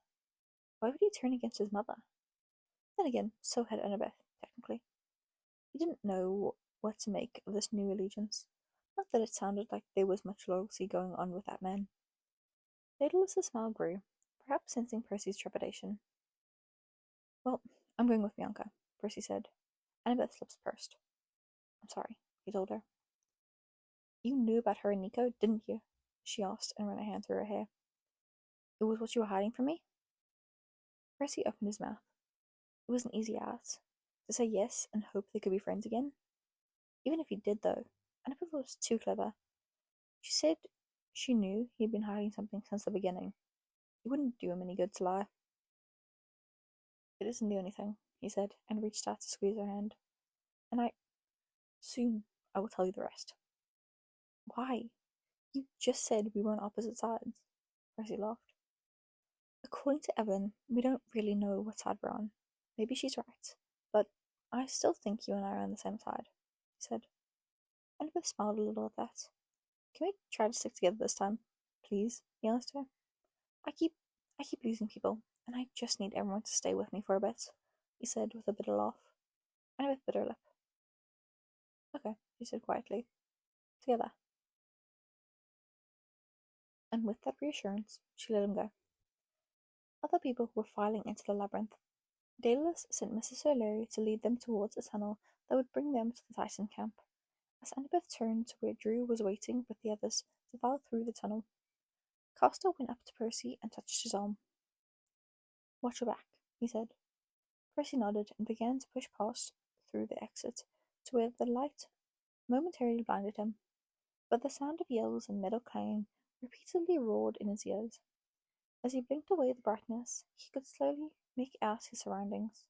why would he turn against his mother? Then again, so had Annabeth, technically. He didn't know what to make of this new allegiance. Not that it sounded like there was much loyalty going on with that man. Daedalus's smile grew, perhaps sensing Percy's trepidation. "Well, I'm going with Bianca," Percy said. Annabeth's lips pursed. "I'm sorry," he told her. "You knew about her and Nico, didn't you?" she asked and ran a hand through her hair. "It was what you were hiding from me?" Percy opened his mouth. It was an easy ask. To say yes and hope they could be friends again? Even if he did, though, Annabeth was too clever. She said she knew he'd been hiding something since the beginning. It wouldn't do him any good to lie. "It isn't the only thing," he said, and reached out to squeeze her hand. "And soon I will tell you the rest." "Why? You just said we were on opposite sides." Percy laughed. "According to Evelyn, we don't really know what side we're on. Maybe she's right, but I still think you and I are on the same side," he said. Annabeth smiled a little at that. "Can we try to stick together this time, please?" he asked her. I keep losing people, and I just need everyone to stay with me for a bit," he said with a bitter laugh. Annabeth bit her lip. "Okay," she said quietly. "Together." And with that reassurance, she let him go. Other people were filing into the labyrinth. Daedalus sent Mrs. O'Leary to lead them towards a tunnel that would bring them to the Titan camp. As Annabeth turned to where Drew was waiting with the others to file through the tunnel, Castor went up to Percy and touched his arm. "Watch your back," he said. Percy nodded and began to push past through the exit to where the light momentarily blinded him, but the sound of yells and metal clanging repeatedly roared in his ears. As he blinked away the brightness, he could slowly make out his surroundings.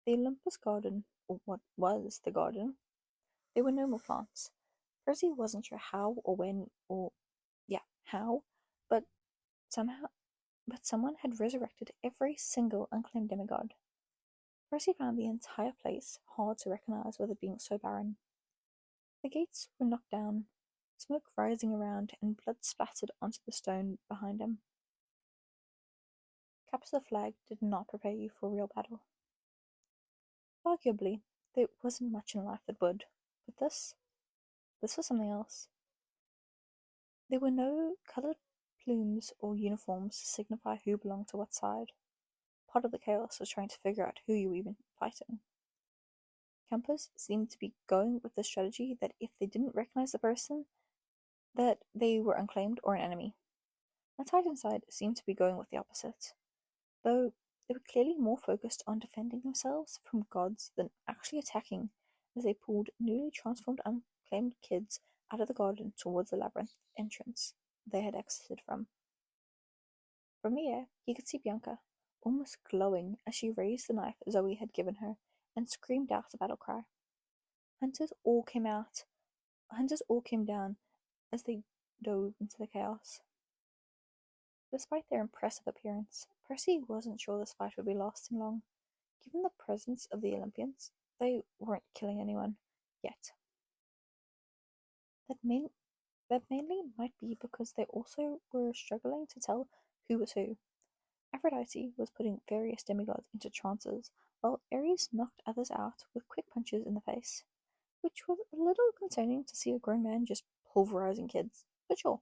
The Olympus garden, or what was the garden. There were no more plants. Percy wasn't sure how or when or how, but someone had resurrected every single unclaimed demigod. Percy found the entire place hard to recognize with it being so barren. The gates were knocked down, smoke rising around and blood splattered onto the stone behind him. Capture the flag did not prepare you for real battle. Arguably, there wasn't much in life that would, but this was something else. There were no coloured plumes or uniforms to signify who belonged to what side. Part of the chaos was trying to figure out who you were even fighting. Campers seemed to be going with the strategy that if they didn't recognize the person, that they were unclaimed or an enemy. The Titan side seemed to be going with the opposite, though they were clearly more focused on defending themselves from gods than actually attacking as they pulled newly transformed unclaimed kids out of the garden towards the labyrinth entrance they had exited from. From the air, he could see Bianca, almost glowing as she raised the knife Zoe had given her and screamed out a battle cry. Hunters all came down as they dove into the chaos. Despite their impressive appearance, Percy wasn't sure this fight would be lasting long. Given the presence of the Olympians, they weren't killing anyone yet. That mainly might be because they also were struggling to tell who was who. Aphrodite was putting various demigods into trances, while Ares knocked others out with quick punches in the face, which was a little concerning to see a grown man just pulverizing kids, but sure.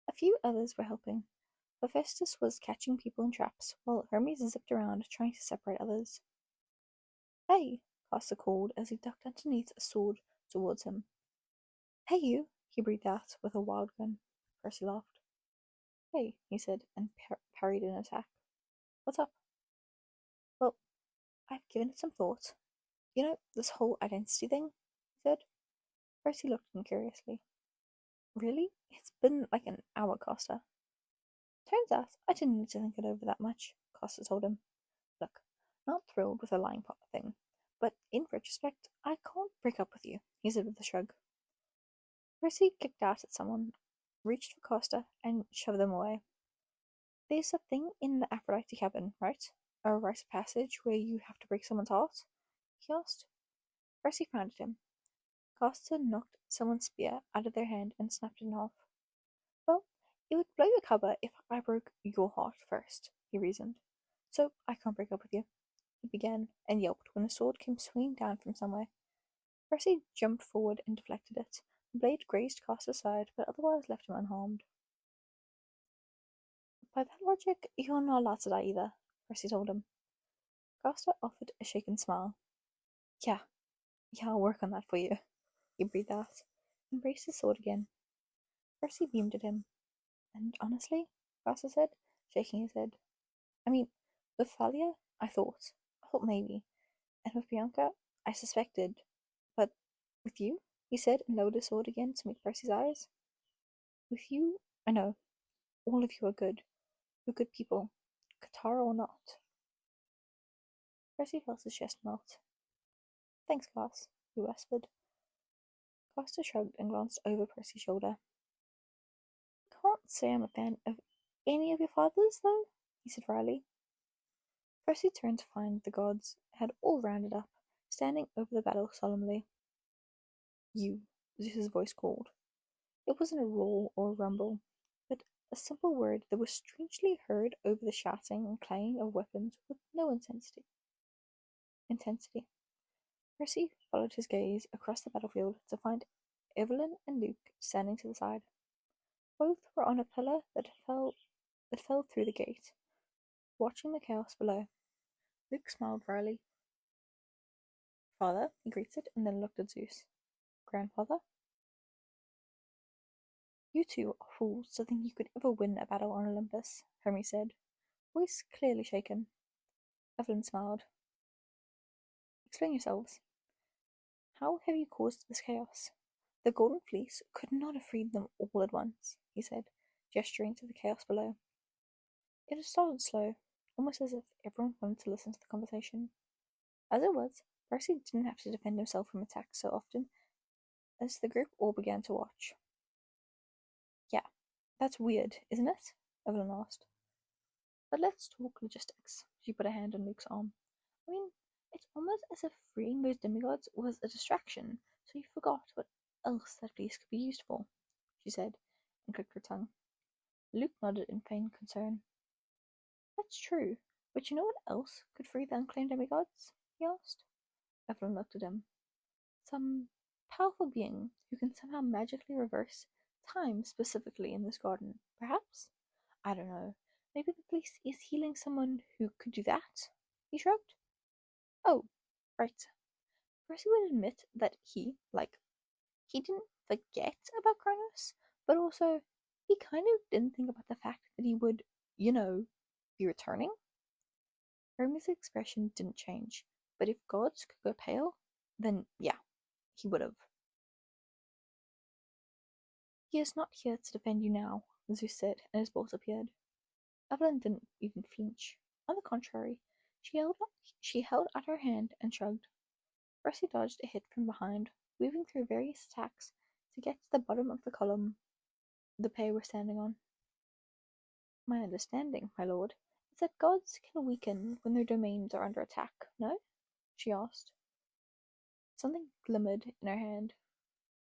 A few others were helping. Hephaestus was catching people in traps, while Hermes zipped around trying to separate others. Hey, Castor called as he ducked underneath a sword towards him. Hey you, he breathed out with a wild grin. Percy laughed. Hey, he said, and parried an attack. What's up? Well, I've given it some thought. You know, this whole identity thing, he said. Percy looked at him curiously. Really? It's been like an hour, Castor. Turns out I didn't need to think it over that much, Castor told him. Look, not thrilled with the lying pot thing, but in retrospect, I can't break up with you, he said with a shrug. Percy kicked out at someone, reached for Castor, and shoved them away. There's a thing in the Aphrodite cabin, right? A rite of passage where you have to break someone's heart? He asked. Percy frowned at him. Castor knocked someone's spear out of their hand and snapped it in half. Well, it would blow your cover if I broke your heart first, he reasoned. So I can't break up with you, he began, and yelped when a sword came swinging down from somewhere. Percy jumped forward and deflected it. The blade grazed Castor's side, but otherwise left him unharmed. By that logic, you're not allowed to die either, Percy told him. Castor offered a shaken smile. Yeah, I'll work on that for you, he breathed out, and raised his sword again. Percy beamed at him. And honestly, Castor said, shaking his head, I mean, with Thalia, I thought maybe, and with Bianca, I suspected, but with you, he said, and lowered his sword again to meet Percy's eyes. With you, I know, all of you are good. You're good people, Katara or not. Percy felt his chest melt. Thanks, Cass, he whispered. Castor shrugged and glanced over Percy's shoulder. Can't say I'm a fan of any of your fathers, though, he said wryly. Percy turned to find the gods had all rounded up, standing over the battle solemnly. You, Zeus's voice called. It wasn't a roar or a rumble, but a simple word that was strangely heard over the shouting and clanging of weapons with no intensity. Percy followed his gaze across the battlefield to find Evelyn and Luke standing to the side. Both were on a pillar that fell through the gate, watching the chaos below. Luke smiled wryly. Father, he greeted, and then looked at Zeus. Grandfather? You two are fools to think you could ever win a battle on Olympus, Hermes said, voice clearly shaken. Evelyn smiled. Explain yourselves. How have you caused this chaos? The Golden Fleece could not have freed them all at once, he said, gesturing to the chaos below. It had started slow, almost as if everyone wanted to listen to the conversation. As it was, Percy didn't have to defend himself from attacks so often as the group all began to watch. Yeah, that's weird, isn't it? Evelyn asked. But let's talk logistics. She put a hand on Luke's arm. I mean, it's almost as if freeing those demigods was a distraction, so you forgot what else that fleece could be used for, she said, and clicked her tongue. Luke nodded in faint concern. That's true, but you know what else could free the unclaimed demigods? He asked. Evelyn looked at him. Some powerful being who can somehow magically reverse time specifically in this garden, perhaps? I don't know. Maybe the police is healing someone who could do that? He shrugged. Oh, right. Percy would admit that he didn't forget about Kronos, but also he kind of didn't think about the fact that he would, be returning. Hermes' expression didn't change, but if gods could go pale, then yeah, he would have. He is not here to defend you now, Zeus said, and his bolt appeared. Evelyn didn't even flinch. On the contrary, she held out her hand and shrugged. Percy dodged a hit from behind, weaving through various attacks to get to the bottom of the column the pair were standing on. My understanding, my lord, is that gods can weaken when their domains are under attack, no? She asked. Something glimmered in her hand.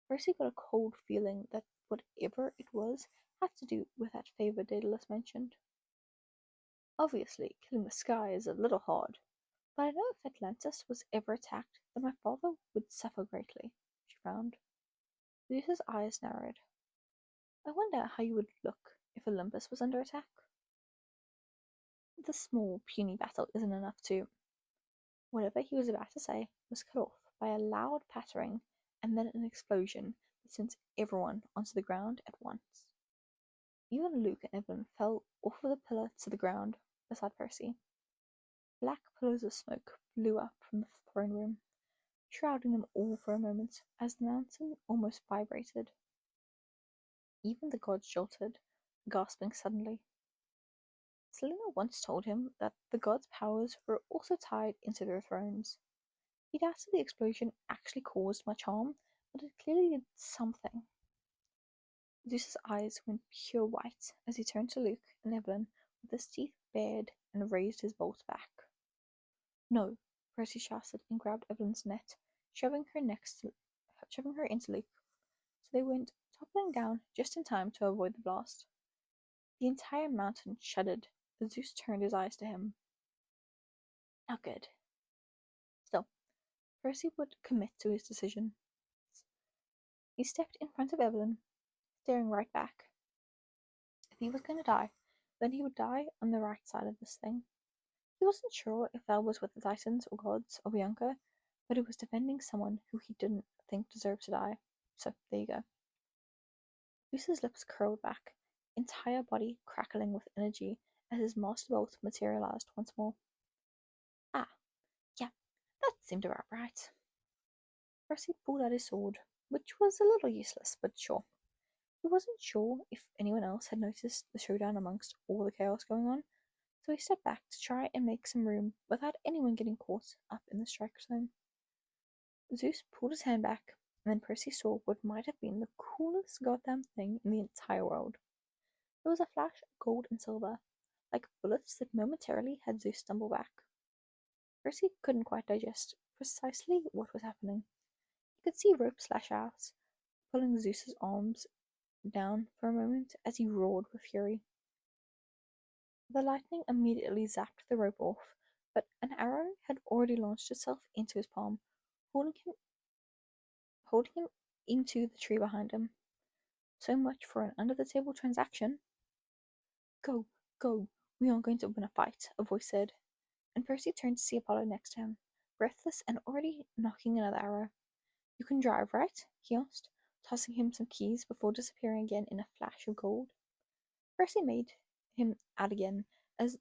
Percy got a cold feeling that whatever it was had to do with that favor Daedalus mentioned. Obviously, killing the sky is a little hard, but I know if Atlantis was ever attacked, then my father would suffer greatly, she frowned. Zeus's eyes narrowed. I wonder how you would look if Olympus was under attack. The small, puny battle isn't enough to. Whatever he was about to say was cut off by a loud pattering and then an explosion that sent everyone onto the ground at once. Even Luke and Evelyn fell off of the pillar to the ground beside Percy. Black pillars of smoke blew up from the throne room, shrouding them all for a moment as the mountain almost vibrated. Even the gods jolted, gasping suddenly. Selena once told him that the gods' powers were also tied into their thrones. He doubted the explosion actually caused much harm, but it clearly did something. Zeus's eyes went pure white as he turned to Luke and Evelyn with his teeth bared and raised his bolt back. No, Percy shouted and grabbed Evelyn's net, shoving her into Luke, so they went toppling down just in time to avoid the blast. The entire mountain shuddered as Zeus turned his eyes to him. Not good. Still, Percy would commit to his decision. He stepped in front of Evelyn, staring right back. If he was going to die, then he would die on the right side of this thing. He wasn't sure if that was with the Titans or gods or Bianca, but it was defending someone who he didn't think deserved to die. So, there you go. Zeus's lips curled back, entire body crackling with energy as his master bolt materialized once more. Ah, yeah, that seemed about right. Percy pulled out his sword, which was a little useless, but sure. He wasn't sure if anyone else had noticed the showdown amongst all the chaos going on, so he stepped back to try and make some room without anyone getting caught up in the strike zone. Zeus pulled his hand back, and then Percy saw what might have been the coolest goddamn thing in the entire world. There was a flash of gold and silver, like bullets that momentarily had Zeus stumble back. Percy couldn't quite digest precisely what was happening. He could see ropes lash out, pulling Zeus's arms down for a moment as he roared with fury. The lightning immediately zapped the rope off, but an arrow had already launched itself into his palm, holding him into the tree behind him. So much for an under-the-table transaction. Go, go, we aren't going to win a fight, a voice said, and Percy turned to see Apollo next to him, breathless and already knocking another arrow. You can drive, right? He asked, tossing him some keys before disappearing again in a flash of gold. Percy made him out again as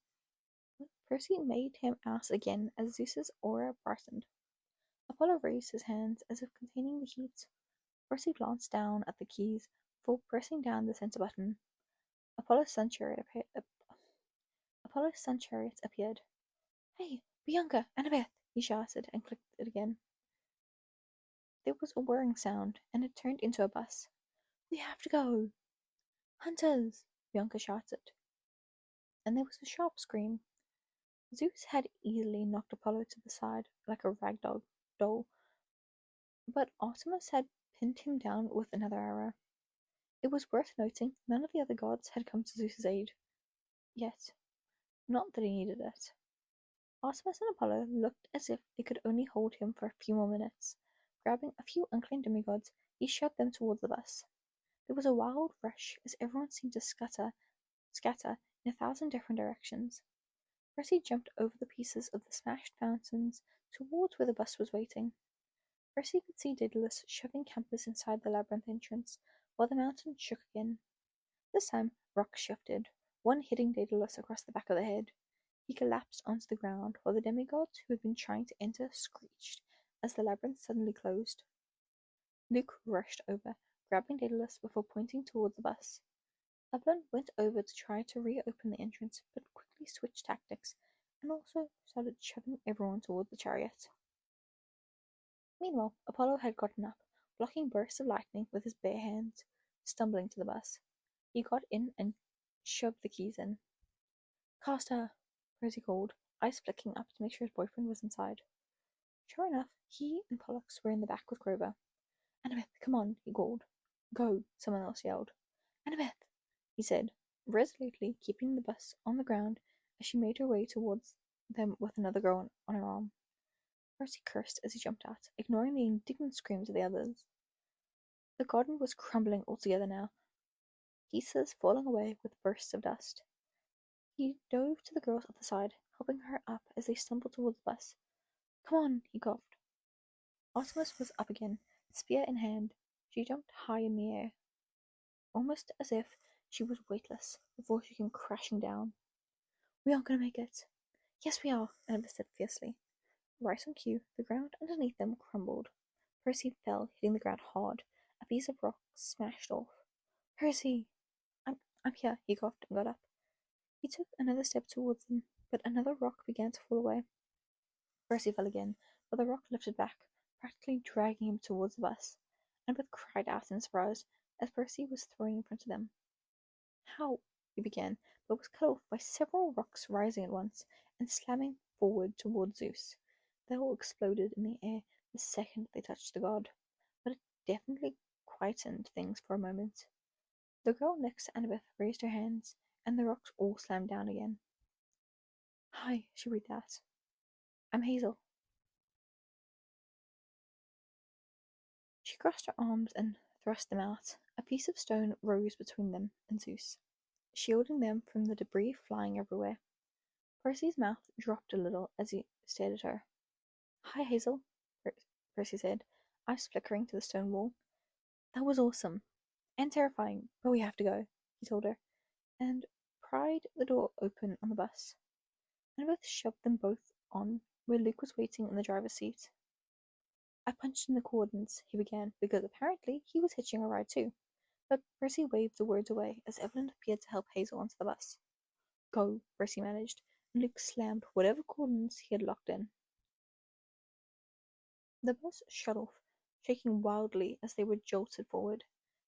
Zeus's aura brightened. Apollo raised his hands as if containing the heat. Percy glanced down at the keys before pressing down the center button. Apollo's sun chariot appeared. Hey, Bianca, Annabeth! He shouted and clicked it again. There was a whirring sound, and it turned into a bus. We have to go! Hunters! Bianca shouted. And there was a sharp scream. Zeus had easily knocked Apollo to the side like a ragdoll doll, but Artemis had pinned him down with another arrow. It was worth noting none of the other gods had come to Zeus's aid. Yet. Not that he needed it. Artemis and Apollo looked as if they could only hold him for a few more minutes. Grabbing a few unclaimed demigods, he shoved them towards the bus. There was a wild rush as everyone seemed to scatter in 1,000 different directions. Percy jumped over the pieces of the smashed fountains towards where the bus was waiting. Percy could see Daedalus shoving campers inside the labyrinth entrance, while the mountain shook again. This time, rocks shifted, one hitting Daedalus across the back of the head. He collapsed onto the ground, while the demigods who had been trying to enter screeched as the labyrinth suddenly closed. Luke rushed over, grabbing Daedalus before pointing towards the bus. Evelyn went over to try to reopen the entrance, but quickly switched tactics, and also started shoving everyone towards the chariot. Meanwhile, Apollo had gotten up, blocking bursts of lightning with his bare hands, stumbling to the bus. He got in and shoved the keys in. Castor! Percy called, eyes flicking up to make sure his boyfriend was inside. Sure enough, he and Pollux were in the back with Grover. Annabeth, come on, he called. Go, someone else yelled. Annabeth, he said, resolutely keeping the bus on the ground as she made her way towards them with another girl on her arm. Percy cursed as he jumped out, ignoring the indignant screams of the others. The garden was crumbling altogether now, pieces falling away with bursts of dust. He dove to the girl's other side, helping her up as they stumbled towards the bus. Come on, he coughed. Artemis was up again, spear in hand. She jumped high in the air, almost as if she was weightless, before she came crashing down. We aren't going to make it. Yes, we are, Annabeth said fiercely. Right on cue, the ground underneath them crumbled. Percy fell, hitting the ground hard. A piece of rock smashed off. Percy! I'm here, he coughed and got up. He took another step towards them, but another rock began to fall away. Percy fell again, but the rock lifted back, practically dragging him towards the bus. Annabeth cried out in surprise as Percy was thrown in front of them. How? He began, but was cut off by several rocks rising at once and slamming forward towards Zeus. They all exploded in the air the second they touched the god, but it definitely quietened things for a moment. The girl next to Annabeth raised her hands, and the rocks all slammed down again. Hi, she breathed out. I'm Hazel. She crossed her arms and thrust them out. A piece of stone rose between them and Zeus, shielding them from the debris flying everywhere. Percy's mouth dropped a little as he stared at her. Hi, Hazel, Percy said, eyes flickering to the stone wall. That was awesome. And terrifying, but we have to go, he told her, and pried the door open on the bus. Annabeth shoved them both on, where Luke was waiting in the driver's seat. I punched in the coordinates, he began, because apparently he was hitching a ride too. But Percy waved the words away as Evelyn appeared to help Hazel onto the bus. Go, Percy managed, and Luke slammed whatever coordinates he had locked in. The bus shot off, shaking wildly as they were jolted forward.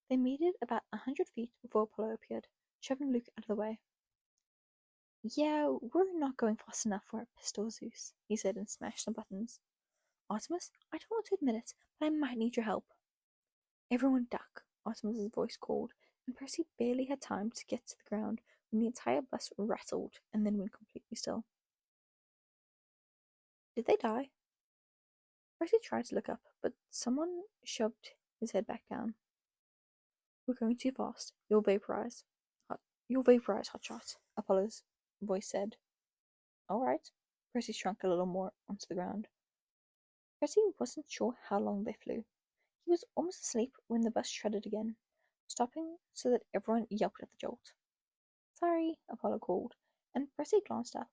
They made it about 100 feet before Apollo appeared, shoving Luke out of the way. Yeah, we're not going fast enough for a pistol, Zeus, he said and smashed some buttons. Artemis, I don't want to admit it, but I might need your help. Everyone duck, Artemis's voice called, and Percy barely had time to get to the ground when the entire bus rattled and then went completely still. Did they die? Percy tried to look up, but someone shoved his head back down. We're going too fast. You'll vaporize. You'll vaporize, Hotshot, Apollo's voice said. All right. Percy shrunk a little more onto the ground. Percy wasn't sure how long they flew. He was almost asleep when the bus shredded again, stopping so that everyone yelped at the jolt. Sorry, Apollo called, and Percy glanced up.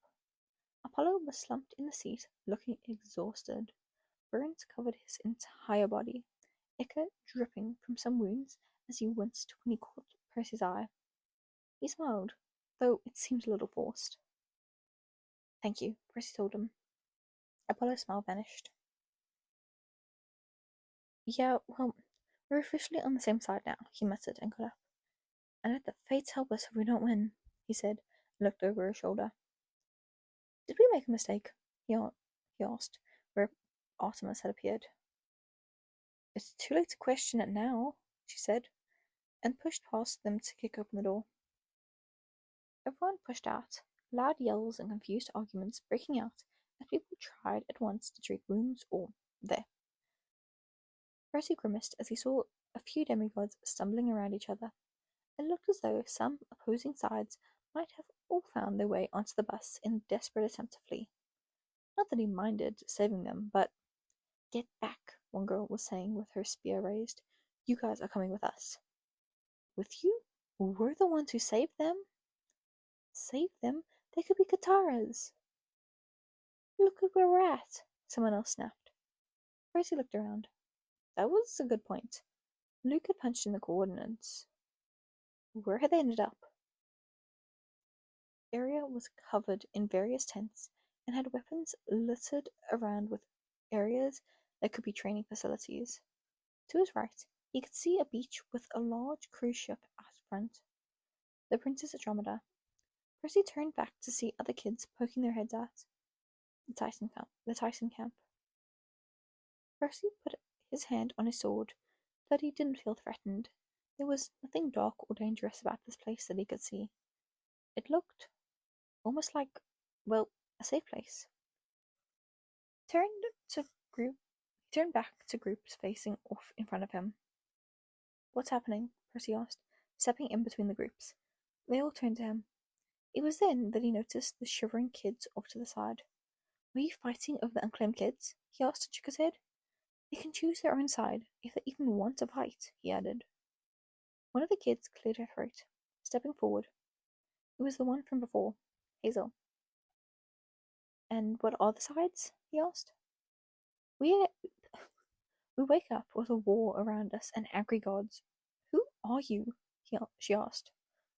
Apollo was slumped in the seat, looking exhausted. Burns covered his entire body, ichor dripping from some wounds as he winced when he caught Percy's eye. He smiled, though it seemed a little forced. Thank you, Percy told him. Apollo's smile vanished. Yeah, well, we're officially on the same side now, he muttered and got up. And let the fates help us if we don't win, he said, and looked over his shoulder. Did we make a mistake? He asked, where Artemis had appeared. It's too late to question it now, she said, and pushed past them to kick open the door. Everyone pushed out, loud yells and confused arguments breaking out as people tried at once to treat wounds or there. Percy grimaced as he saw a few demigods stumbling around each other. It looked as though some opposing sides might have all found their way onto the bus in a desperate attempt to flee. Not that he minded saving them, but get back, one girl was saying with her spear raised. You guys are coming with us. With you? We're the ones who saved them. Save them? They could be Kataras. Look at where we're at, someone else snapped. Percy looked around. That was a good point. Luke had punched in the coordinates. Where had they ended up? The area was covered in various tents and had weapons littered around with areas that could be training facilities. To his right, he could see a beach with a large cruise ship out front. The Princess Andromeda. Percy turned back to see other kids poking their heads out. The Titan camp. Percy put his hand on his sword, but he didn't feel threatened. There was nothing dark or dangerous about this place that he could see. It looked almost like, well, a safe place. He turned back to groups facing off in front of him. What's happening? Percy asked, stepping in between the groups. They all turned to him. It was then that he noticed the shivering kids off to the side. Were you fighting over the unclaimed kids? He asked and shook his head. They can choose their own side, if they even want to fight, he added. One of the kids cleared her throat, stepping forward. It was the one from before, Hazel. And what are the sides? He asked. We wake up with a war around us and angry gods. Who are you? She asked,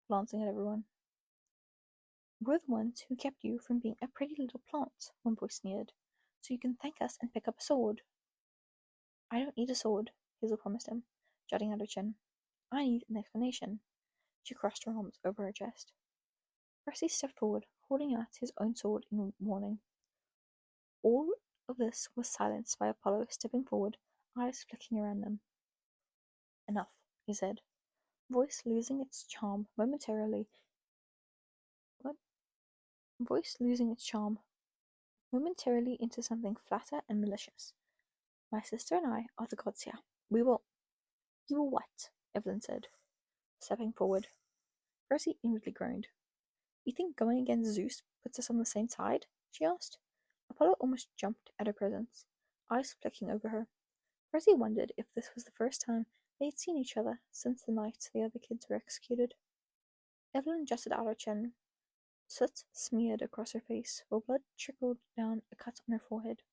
glancing at everyone. We're the ones who kept you from being a pretty little plant, one boy sneered, so you can thank us and pick up a sword. I don't need a sword, Hazel promised him, jutting out her chin. I need an explanation. She crossed her arms over her chest. Percy stepped forward, holding out his own sword in warning. All of this was silenced by Apollo stepping forward, eyes flicking around them. Enough, he said, voice losing its charm momentarily into something flatter and malicious. My sister and I are the gods here. You will what? Evelyn said, stepping forward. Percy inwardly groaned. You think going against Zeus puts us on the same side? She asked. Apollo almost jumped at her presence, eyes flicking over her. Percy wondered if this was the first time they had seen each other since the night the other kids were executed. Evelyn jutted out her chin. Soot smeared across her face, while blood trickled down a cut on her forehead.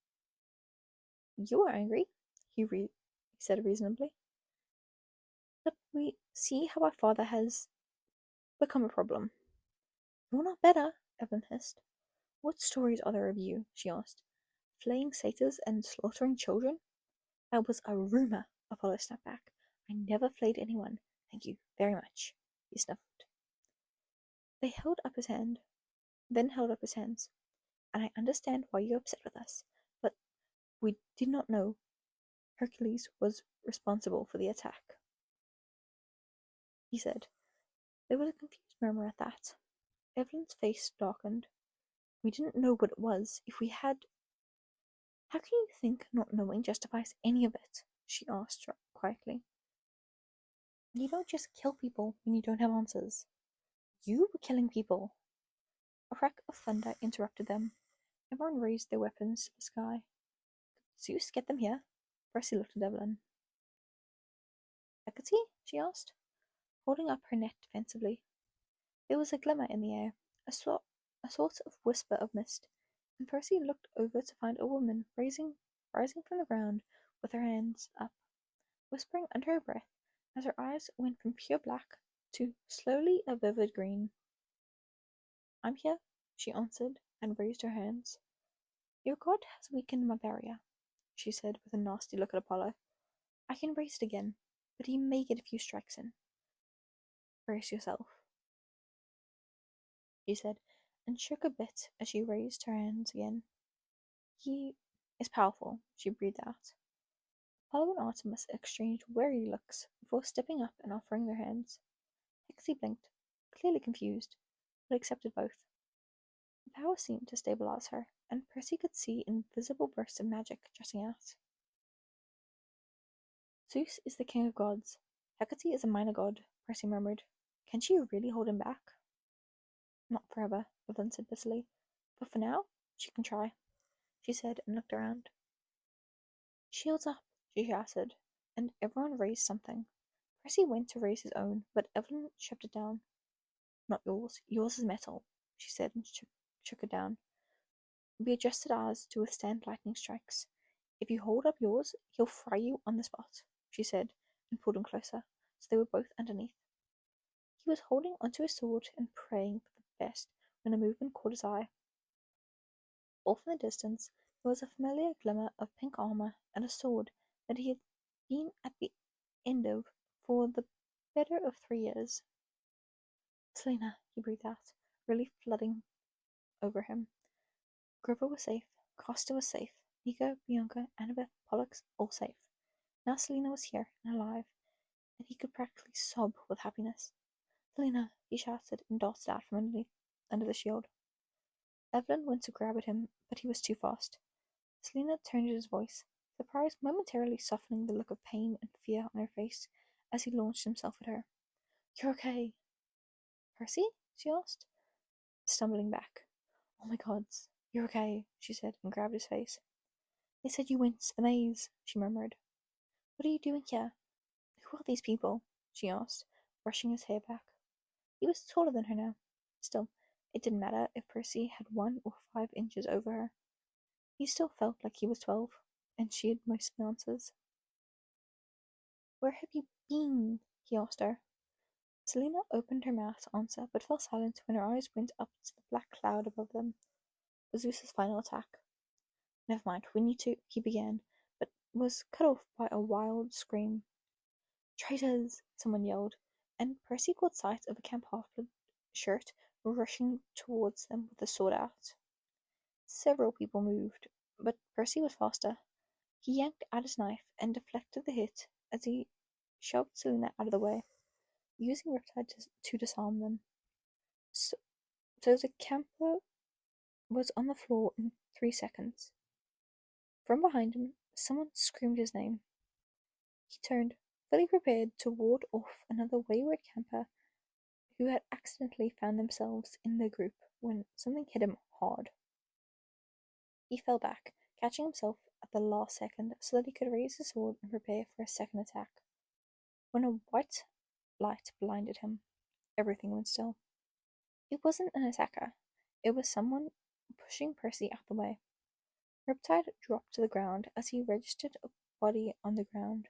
You are angry, he said reasonably. But we see how our father has become a problem. You're not better, Evelyn hissed. What stories are there of you? She asked. Flaying satyrs and slaughtering children? That was a rumor, Apollo snapped back. I never flayed anyone. Thank you very much, he sniffed. Then held up his hands. And I understand why you're upset with us, but we did not know Hercules was responsible for the attack, he said. There was a confused murmur at that. Evelyn's face darkened. We didn't know what it was. If we had... How can you think not knowing justifies any of it? She asked quietly. You don't just kill people when you don't have answers. You were killing people. A crack of thunder interrupted them. Everyone raised their weapons to the sky. Could Zeus get them here? Percy looked at Evelyn. Hecate? She asked, holding up her net defensively. There was a glimmer in the air, a sort of whisper of mist, and Percy looked over to find a woman rising from the ground with her hands up, whispering under her breath as her eyes went from pure black to slowly a vivid green. I'm here, she answered, and raised her hands. Your god has weakened my barrier, she said with a nasty look at Apollo. I can raise it again, but he may get a few strikes in. Brace yourself, she said, and shook a bit as she raised her hands again. He is powerful, she breathed out. Apollo and Artemis exchanged wary looks before stepping up and offering their hands. Hecate blinked, clearly confused, but accepted both. The power seemed to stabilize her, and Percy could see invisible bursts of magic jutting out. Zeus is the king of gods. Hecate is a minor god, Percy murmured. Can she really hold him back? Not forever, Evelyn said bitterly. But for now, she can try, she said and looked around. Shields up, she shouted, and everyone raised something. Percy went to raise his own, but Evelyn shoved it down. Not yours. Yours is metal, she said and shook it down. We adjusted ours to withstand lightning strikes. If you hold up yours, he'll fry you on the spot, she said, and pulled him closer, so they were both underneath. He was holding onto his sword and praying for the best when a movement caught his eye. Off in the distance, there was a familiar glimmer of pink armor and a sword that he had been at the end of for the better of 3 years. Selena, he breathed out, relief flooding over him. Grover was safe, Costa was safe, Nika, Bianca, Annabeth, Pollux, all safe. Now Selena was here and alive, and he could practically sob with happiness. Selena, he shouted and darted out from under the shield. Evelyn went to grab at him, but he was too fast. Selena turned at his voice, surprise momentarily softening the look of pain and fear on her face as he launched himself at her. "You're okay." "Percy?" she asked, stumbling back. "Oh my gods, you're okay," she said, and grabbed his face. "They said you went to the maze," she murmured. "What are you doing here? Who are these people?" she asked, brushing his hair back. He was taller than her now. Still, it didn't matter if Percy had 1 or 5 inches over her. He still felt like he was 12, and she had most of the answers. "Where have you been?" he asked her. Selena opened her mouth to answer, but fell silent when her eyes went up to the black cloud above them. It was Zeus's final attack. "Never mind, we need to," he began, but was cut off by a wild scream. "Traitors!" someone yelled, and Percy caught sight of a Camp Half-Blood shirt rushing towards them with a sword out. Several people moved, but Percy was faster. He yanked out his knife and deflected the hit as he shoved Selena out of the way, using Riptide to disarm them. So the camper was on the floor in 3 seconds. From behind him, someone screamed his name. He turned, fully prepared to ward off another wayward camper who had accidentally found themselves in the group when something hit him hard. He fell back, catching himself at the last second so that he could raise his sword and prepare for a second attack. When a white light blinded him, everything went still. It wasn't an attacker. It was someone pushing Percy out the way. Riptide dropped to the ground as he registered a body on the ground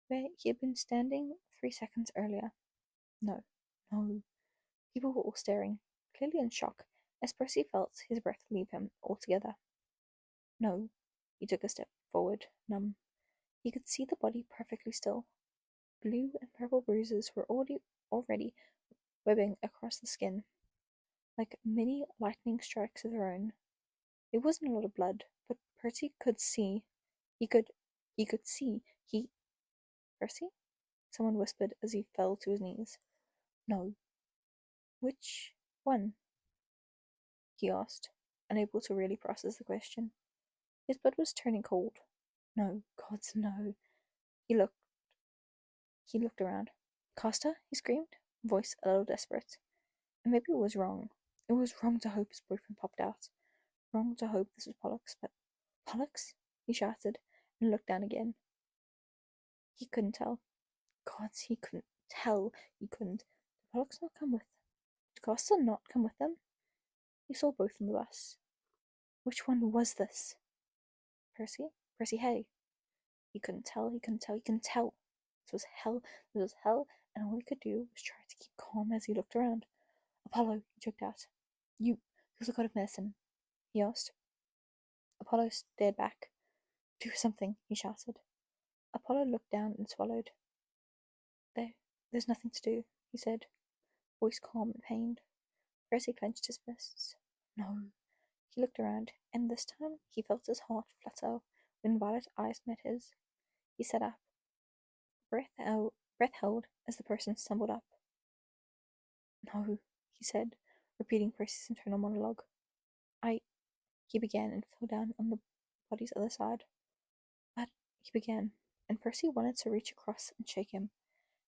where he had been standing 3 seconds earlier. No. People were all staring, clearly in shock, as Percy felt his breath leave him altogether. No. He took a step forward, numb. He could see the body perfectly still. Blue and purple bruises were already webbing across the skin, like mini lightning strikes of their own. It wasn't a lot of blood, but Percy could see. He could see. Percy? Someone whispered as he fell to his knees. No. Which one? He asked, unable to really process the question. His blood was turning cold. No, gods, no. He looked around. "Castor?" he screamed, voice a little desperate. And maybe it was wrong. It was wrong to hope his boyfriend popped out. Wrong to hope this was Pollux, but "Pollux?" he shouted, and looked down again. He couldn't tell. Gods, he couldn't tell. He couldn't. Did Pollux not come with? Did Castor not come with them? He saw both on the bus. Which one was this? Percy? Percy Hay? He couldn't tell. This was hell, and all he could do was try to keep calm as he looked around. "Apollo," he choked out. You're the god of medicine," he asked. Apollo stared back. "Do something," he shouted. Apollo looked down and swallowed. There's nothing to do," he said, voice calm and pained. Percy clenched his fists. "No." He looked around, and this time he felt his heart flutter when Violet's eyes met his. He sat up, breath held as the person stumbled up. "No," he said, repeating Percy's internal monologue. He began and fell down on the body's other side. "But," he began, and Percy wanted to reach across and shake him.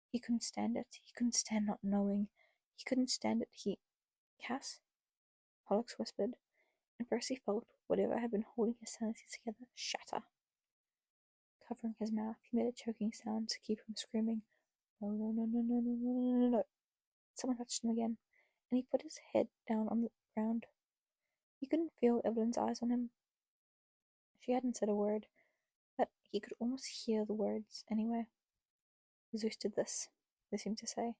He couldn't stand it. He couldn't stand not knowing. He couldn't stand it. Cass? Pollux whispered, and Percy felt whatever had been holding his sanity together shatter. Covering his mouth, he made a choking sound to keep from screaming, "No, no, no, no, no, no, no, no, no, no." Someone touched him again, and he put his head down on the ground. He couldn't feel Evelyn's eyes on him. She hadn't said a word, but he could almost hear the words anyway. "Zeus did this," they seemed to say.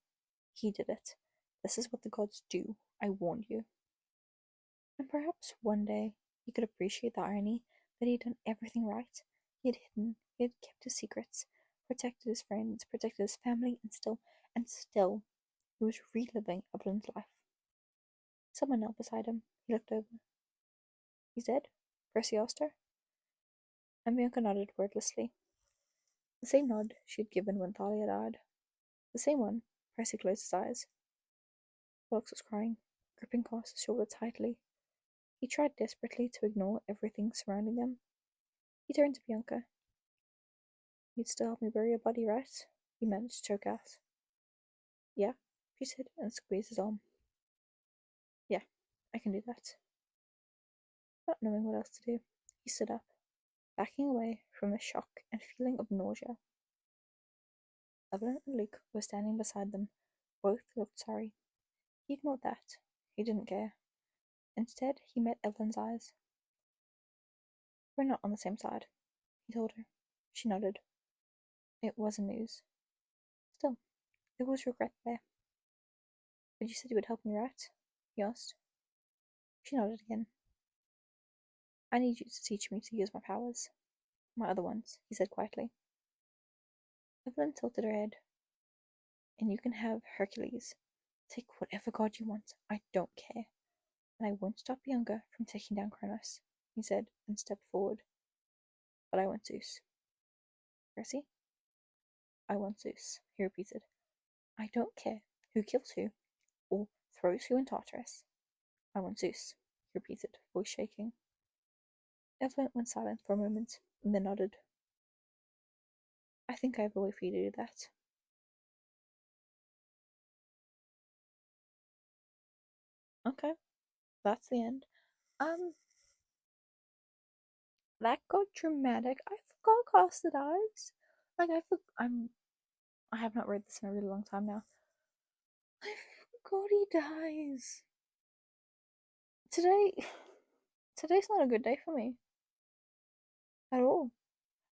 "He did it. This is what the gods do. I warned you." And perhaps one day he could appreciate the irony that he had done everything right. He had hidden, he had kept his secrets, protected his friends, protected his family, and still, he was reliving Evelyn's life. Someone knelt beside him. He looked over. "He's dead?" Percy asked her. And Bianca nodded wordlessly. The same nod she had given when Thalia died. The same one. Percy closed his eyes. Pollux was crying, gripping Castor's shoulder tightly. He tried desperately to ignore everything surrounding them. He turned to Bianca. "You'd still help me bury your body, right?" he he managed to choke out. Yeah, she said and squeezed his arm. Yeah, I can do that. Not knowing what else to do, he stood up, backing away from the shock and feeling of nausea. Evelyn and Luke were standing beside them. Both looked sorry. He ignored that. He didn't care. Instead, he met Evelyn's eyes. We're not on the same side, he told her. She nodded. It wasn't news. Still, there was regret there. But you said you would help me, right? He asked. She nodded again. I need you to teach me to use my powers. My other ones, he said quietly. Evelyn tilted her head. And you can have Hercules. Take whatever god you want. I don't care. And I won't stop Younger from taking down Kronos, he said, and stepped forward. But I want Zeus. Percy? I want Zeus, he repeated. I don't care who kills who, or throws who in Tartarus. I want Zeus, he repeated, voice shaking. Evelyn went silent for a moment, and then nodded. I think I have a way for you to do that. Okay, that's the end. That got dramatic. I forgot casted eyes. Like I have not read this in a really long time now. I forgot he dies. Today's not a good day for me. At all.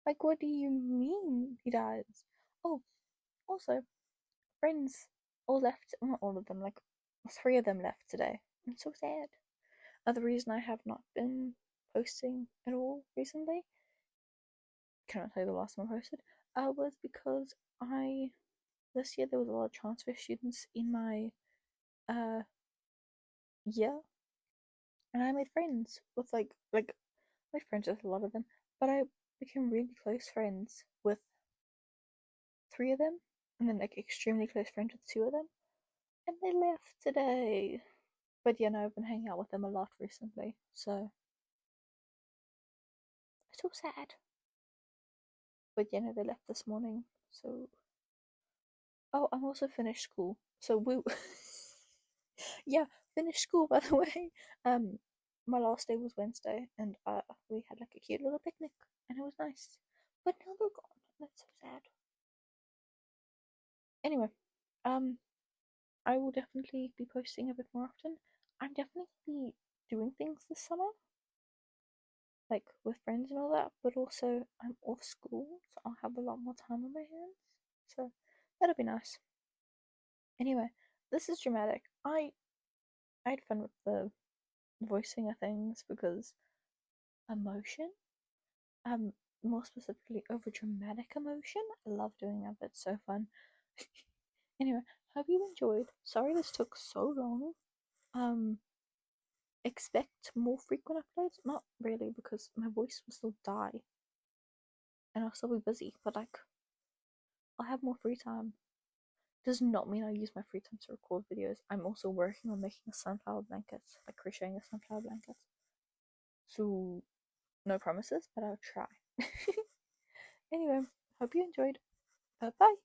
Like, what do you mean he dies? Oh, also, friends all left. Not all of them, like, 3 of them left today. I'm so sad. The reason I have not been posting at all recently, cannot tell you the last time I posted, was because this year there was a lot of transfer students in my year, and I made friends with like I made friends with a lot of them, but I became really close friends with 3 of them, and then like extremely close friends with 2 of them, and they left today. But yeah, no, I've been hanging out with them a lot recently, so so sad. But yeah, no, they left this morning, so oh, I'm also finished school, so woo. Yeah, finished school by the way. My last day was Wednesday, and we had like a cute little picnic, and it was nice. But now they're gone. That's so sad. Anyway, um, I will definitely be posting a bit more often. I'm definitely doing things this summer, like with friends and all that. But also, I'm off school, so I'll have a lot more time on my hands. So that'll be nice. Anyway, this is dramatic. I had fun with the voicing of things because emotion, more specifically over dramatic emotion. I love doing that, it's so fun. Anyway, hope you enjoyed. Sorry this took so long. Expect more frequent uploads. Not really, because my voice will still die and I'll still be busy, but like I'll have more free time. Does not mean I use my free time to record videos. I'm also working on making a sunflower blanket, like crocheting a sunflower blanket. So no promises, but I'll try. Anyway, hope you enjoyed. Bye bye.